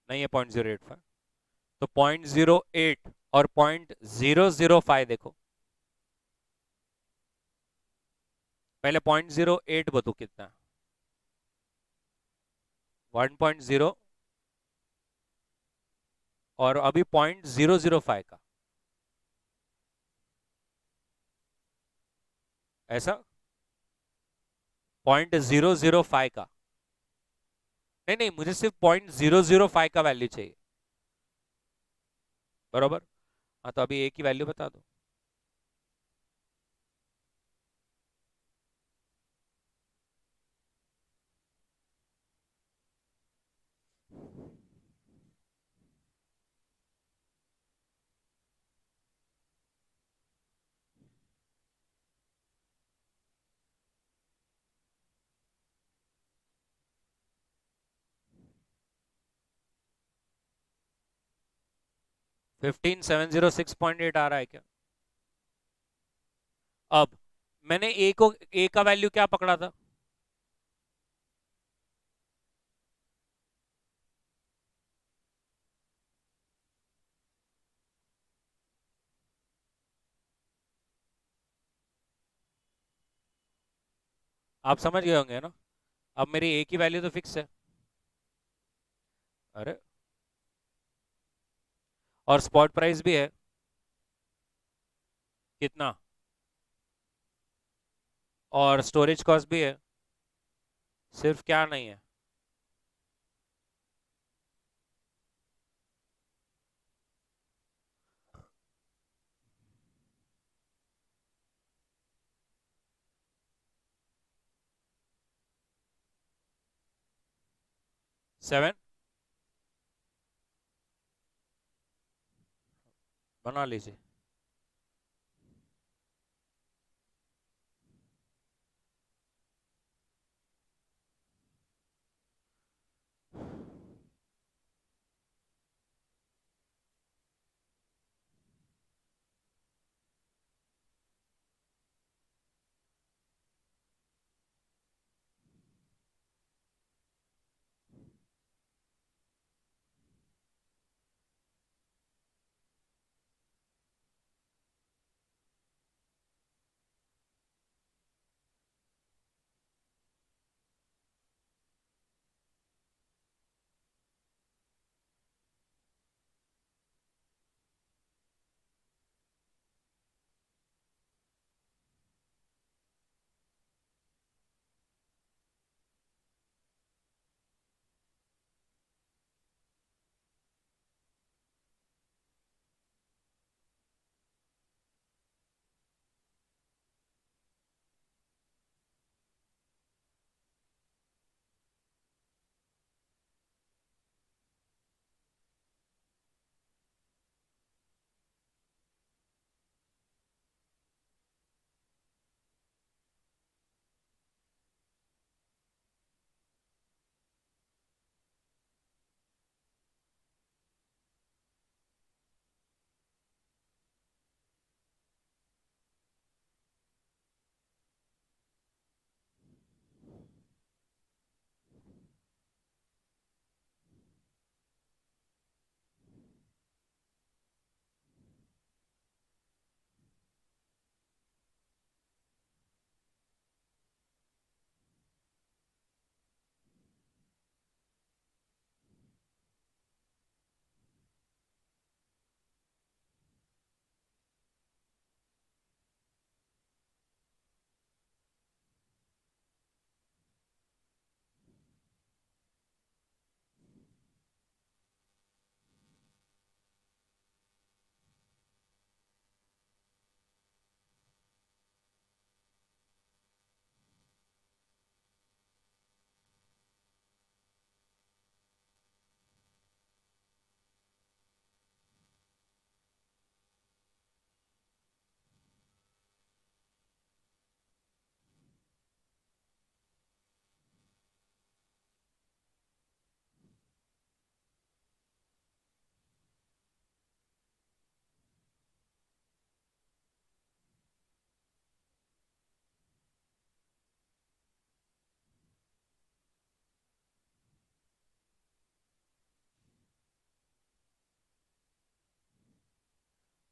नहीं है 0.085, तो 0.08 और 0.005 देखो, पहले 0.08 बताओ कितना, 1.0 और अभी 0.005 का, ऐसा 0.005 का, नहीं नहीं मुझे सिर्फ 0.005 का वैल्यू चाहिए, बरोबर. हाँ तो अभी ए की वैल्यू बता दो. 15706.8 आ रहा है क्या? अब मैंने ए का वैल्यू क्या पकड़ा था? आप समझ गए होंगे ना? अब मेरी ए की वैल्यू तो फिक्स है। अरे, और स्पॉट प्राइस भी है कितना, और स्टोरेज कॉस्ट भी है। सिर्फ क्या नहीं है? 7 बना लीजिए।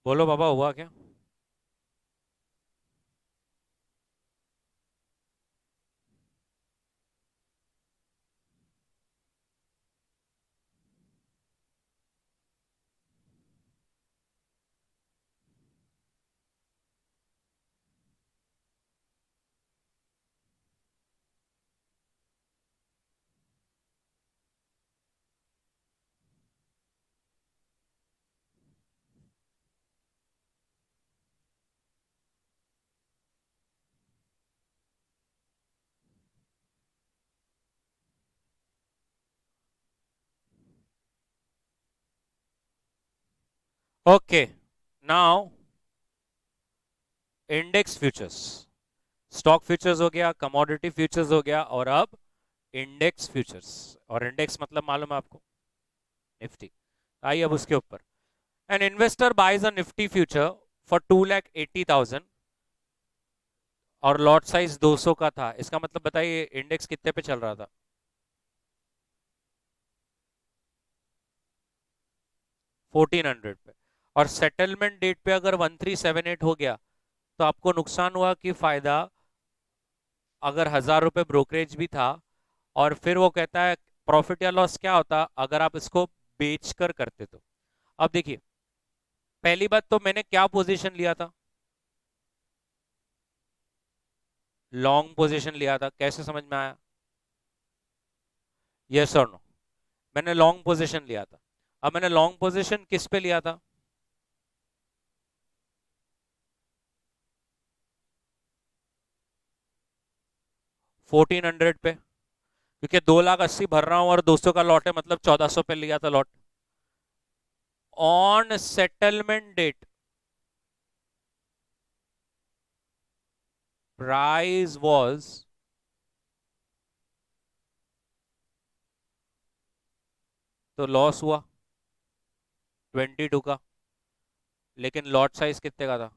बोलो बाबा, हुआ क्या? Okay, now index futures. Stock futures हो गया, कमोडिटी फ्यूचर्स हो गया, और अब इंडेक्स फ्यूचर्स। और इंडेक्स मतलब मालूम है आपको? निफ्टी। आइए अब उसके ऊपर। An investor buys a Nifty future for 2,80,000 और लॉट साइज 200 का था, इसका मतलब बताइए इंडेक्स कितने पे चल रहा था? 1400 पे। और सेटलमेंट डेट पे अगर 1378 हो गया तो आपको नुकसान हुआ कि फायदा? अगर 1,000 रुपए ब्रोकरेज भी था और फिर वो कहता है प्रॉफिट या लॉस क्या होता अगर आप इसको बेचकर करते तो? अब देखिए, पहली बात तो मैंने क्या पोजीशन लिया था? लॉन्ग पोजीशन लिया था। कैसे समझ में आया? यस और नो? मैंने लॉन्ग पोजीशन लिया था। अब मैंने लॉन्ग पोजीशन किस पे लिया था? 1400 पे, क्योंकि 2,80,000 भर रहा हूं और 200 का लॉट है, मतलब 1,400 पे लिया था lot. On settlement date price was, तो लॉस हुआ 22 का, लेकिन लॉट साइज कितने का था?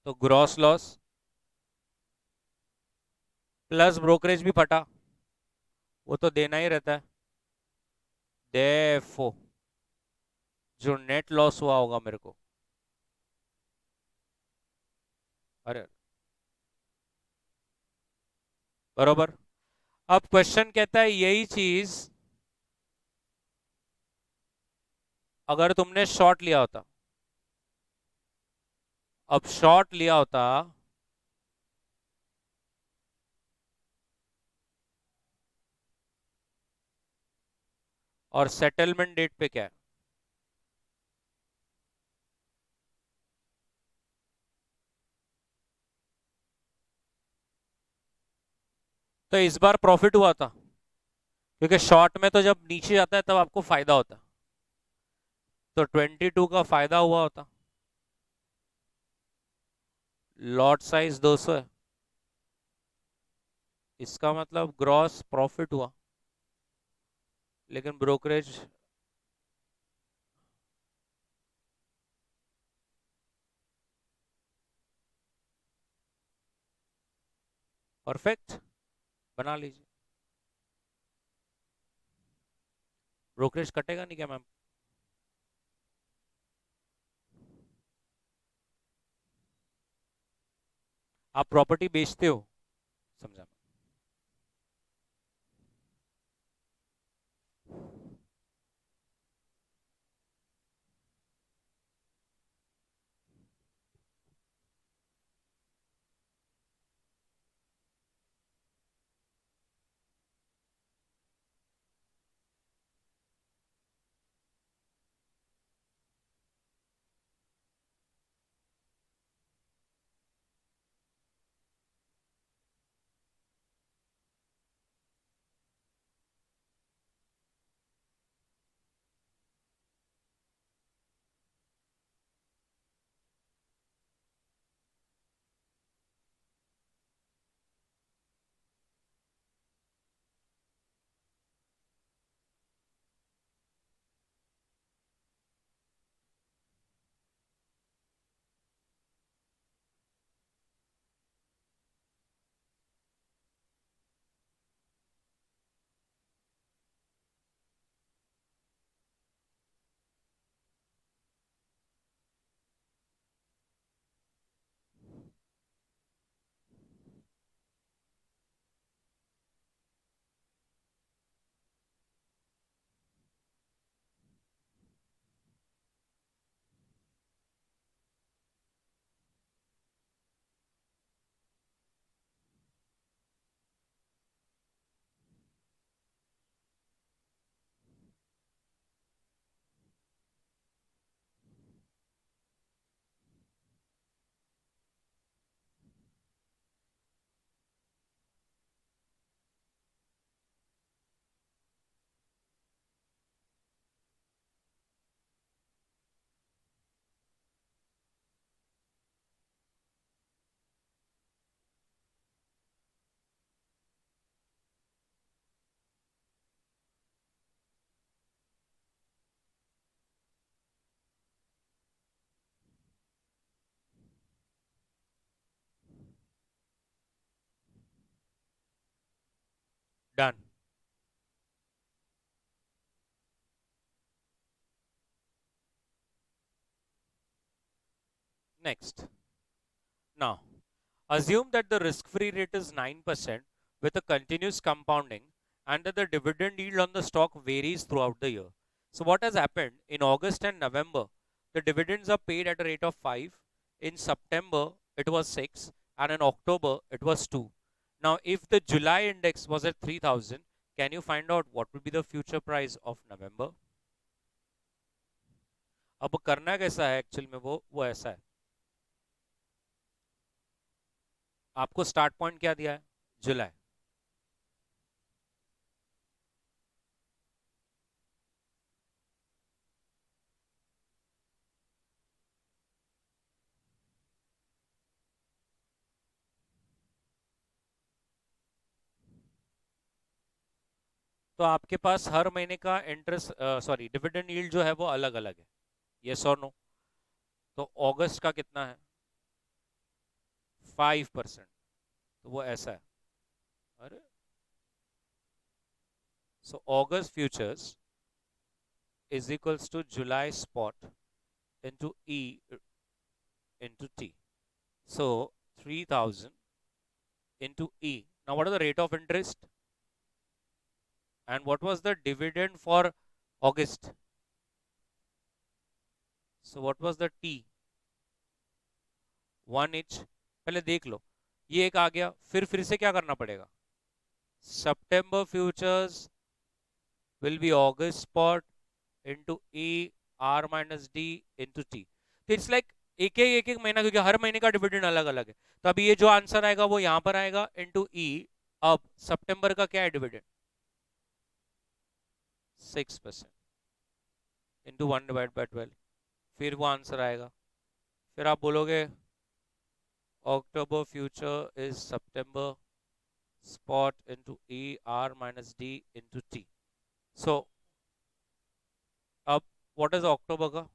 तो ग्रॉस लॉस प्लस ब्रोकरेज भी फटा, वो तो देना ही रहता है। देफो जो नेट लॉस हुआ होगा मेरे को, अरे बरोबर। अब क्वेश्चन कहता है यही चीज अगर तुमने शॉर्ट लिया होता, अब शॉर्ट लिया होता और सेटलमेंट डेट पे क्या है? तो इस बार प्रॉफिट हुआ था, क्योंकि शॉर्ट में तो जब नीचे जाता है तब आपको फायदा होता है, तो 22 का फायदा हुआ होता। लॉट साइज 200 है, इसका मतलब ग्रॉस प्रॉफिट हुआ, लेकिन ब्रोकरेज। परफेक्ट, बना लीजिए। ब्रोकरेज कटेगा नहीं क्या मैम? आप प्रॉपर्टी बेचते हो, समझा? Next. Now, assume that the risk-free rate is 9% with a continuous compounding and that the dividend yield on the stock varies throughout the year. So what has happened in August and November, the dividends are paid at a rate of 5. In September, it was 6. And in October, it was 2. Now, if the July index was at 3000, can you find out what would be the future price of November? अब करना कैसा है actual में वो ऐसा है, आपको start point क्या दिया है, जुलाई. तो आपके पास हर महीने का इंटरेस्ट सॉरी डिविडेंड यील्ड जो है वो अलग अलग है, यस और नो. तो अगस्त का कितना है, 5%. तो वो ऐसा है. अरे सो अगस्त futures is equals to July spot into E into T. So 3000 into E. Now what is the rate of interest? And what was the dividend for August? So what was the T? 1 each. पहले देख लो, ये एक आ गया, फिर से क्या करना पड़ेगा, September futures will be August spot into E R minus D into T. तो इट्स लाइक एक एक महीना, क्योंकि हर महीने का डिविडेंड अलग अलग है. तो अभी ये जो आंसर आएगा वो यहां पर आएगा इनटू ई. अब सितंबर का क्या है डिविडेंड, 6% इंटू 1/12. फिर वो आंसर आएगा. फिर आप बोलोगे October future is September spot into E R minus D into T. So अब what is अक्टूबर का,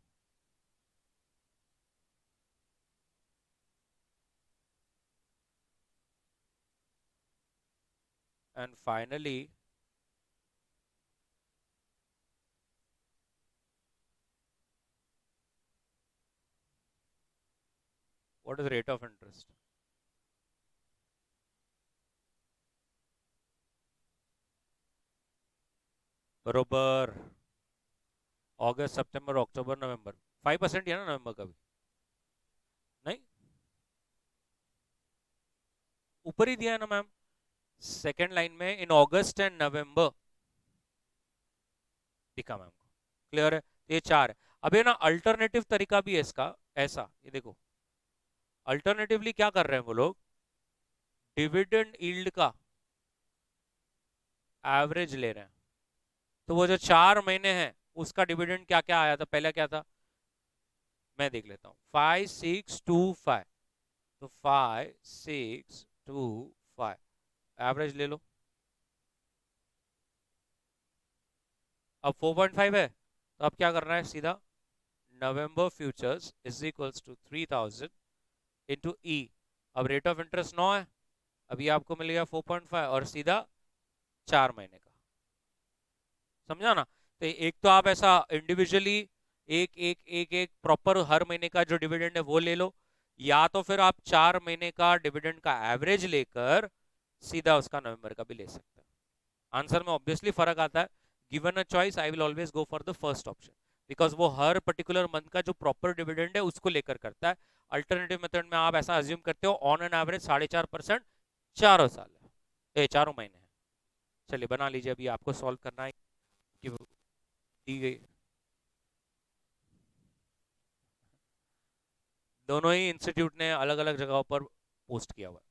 and finally what is the rate of interest? बरोबर अगस्त सितंबर अक्टूबर नवंबर 5% है ना नवंबर का भी, नहीं ऊपर ही दिया है ना मैम, सेकेंड लाइन में इन अगस्त एंड नवंबर दिखा मैम को. क्लियर है, ये 4 है. अब ये ना अल्टरनेटिव तरीका भी है इसका, ऐसा ये देखो, अल्टरनेटिवली क्या कर रहे हैं वो लोग, डिविडेंड यील्ड का एवरेज ले रहे हैं. तो वो जो 4 महीने हैं उसका डिविडेंड क्या क्या आया था, पहले क्या था, मैं देख लेता हूँ, 5625. तो 5625 एवरेज ले लो. अब 4.5 है, तो अब क्या करना है, सीधा November futures is equals to 3000 into E. अब रेट ऑफ इंटरेस्ट 9 है, अभी आपको मिल गया 4.5 और सीधा 4 महीने का. समझा ना. तो एक तो आप ऐसा इंडिविजुअली एक एक एक एक प्रॉपर हर महीने का जो डिविडेंड है वो ले लो, या तो फिर आप 4 महीने का डिविडेंड का एवरेज लेकर सीधा उसका नवंबर का भी ले सकते हैं. आंसर में ऑब्वियसली फर्क आता है. Given a choice I will always go for the first option, because वो हर पर्टिकुलर मंथ का जो प्रॉपर डिविडेंड है उसको लेकर करता है. अल्टरनेटिव मेथड में आप ऐसा अज्यूम करते हो ऑन एन एवरेज 4.5% चारों साल है, 4 महीने है. चलिए बना लीजिए, अभी आपको सॉल्व करना है कि दी गई दोनों ही इंस्टीट्यूट ने अलग अलग जगहों पर पोस्ट किया हुआ है.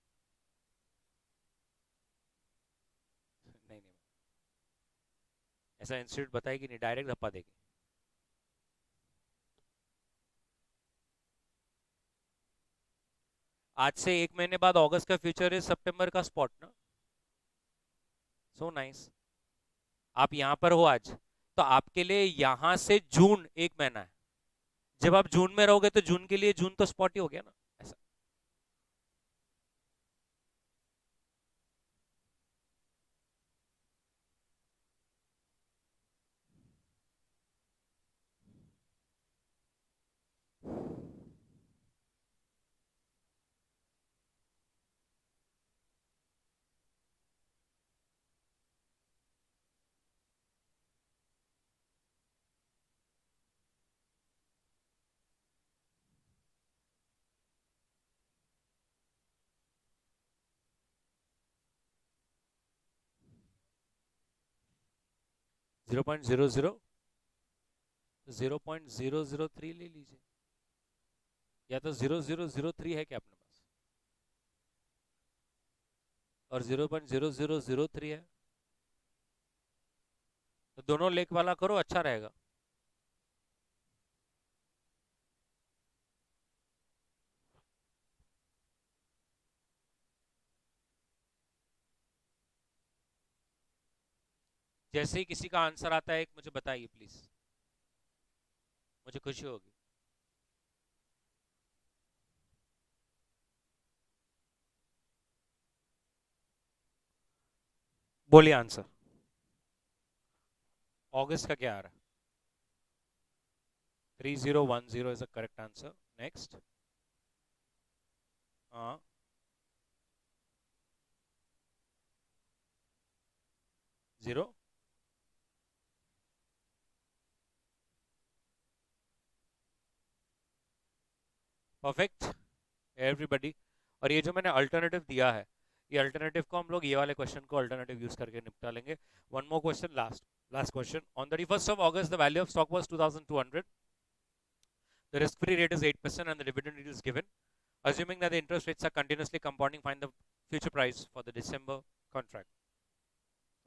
नहीं नहीं, ऐसा इंस्टीट्यूट बताएगी नहीं, डायरेक्ट धप्पा देगी. आज से 1 महीने बाद अगस्त का फ्यूचर है, सितंबर का स्पॉट ना. So nice. आप यहाँ पर हो आज, तो आपके लिए यहाँ से जून 1 महीना है. जब आप जून में रहोगे तो जून के लिए जून तो स्पॉट ही हो गया ना, ऐसा. 0.00 0.003 ले लीजिए, या तो 0003 है क्या अपने पास, और 0.0003 है, तो दोनों लेख वाला करो, अच्छा रहेगा। जैसे ही किसी का आंसर आता है एक मुझे बताइए प्लीज, मुझे खुशी होगी। बोलिए आंसर। अगस्त का क्या आ रहा है? 3010 is a correct answer. Next. हाँ, 0। Perfect everybody. और ये जो मैंने अल्टरनेटिव दिया है, ये अल्टरनेटिव को हम लोग ये वाले क्वेश्चन को अल्टरनेटिव यूज करके निपटा लेंगे। One more question, last question. On 31st of August the value of stock was 2200, the risk free rate is 8% and the dividend yield is given. Assuming that the interest rates are continuously compounding, find the future price for the December contract.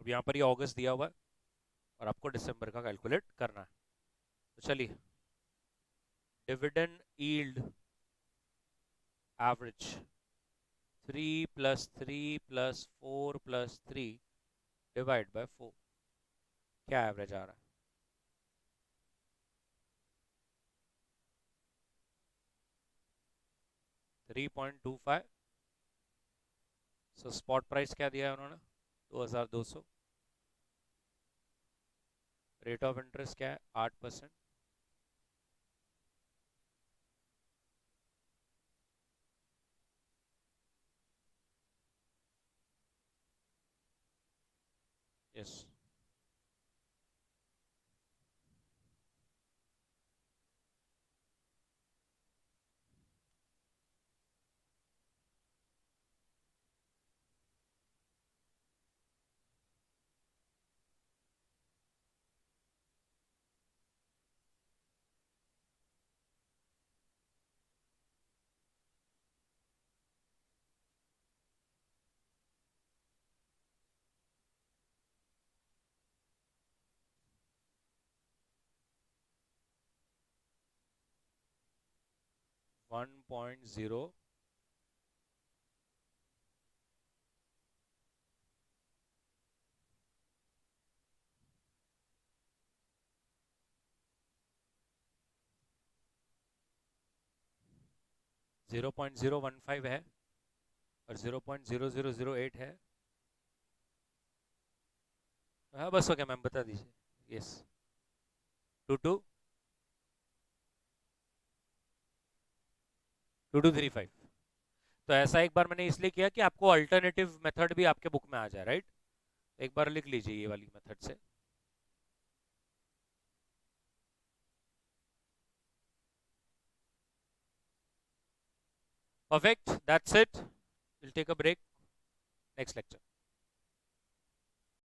अब यहाँ पर ये अगस्त दिया हुआ है और आपको दिसंबर का कैलकुलेट करना है। तो चलिए, dividend yield average 3 + 3 + 4 + 3 divide by 4, क्या एवरेज आ रहा है? 3.25। सो स्पॉट प्राइस क्या दिया है उन्होंने? 2200। रेट ऑफ इंटरेस्ट क्या है? 8%। यस। 1.0 0.015 है और 0.0008 है। हाँ बस हो गया मैम, बता दीजिए। यस। 2235। तो ऐसा एक बार मैंने इसलिए किया कि आपको अल्टरनेटिव मेथड भी आपके बुक में आ जाए, राइट? एक बार लिख लीजिए ये वाली मेथड से। Perfect, that's it. Will take a break, next lecture.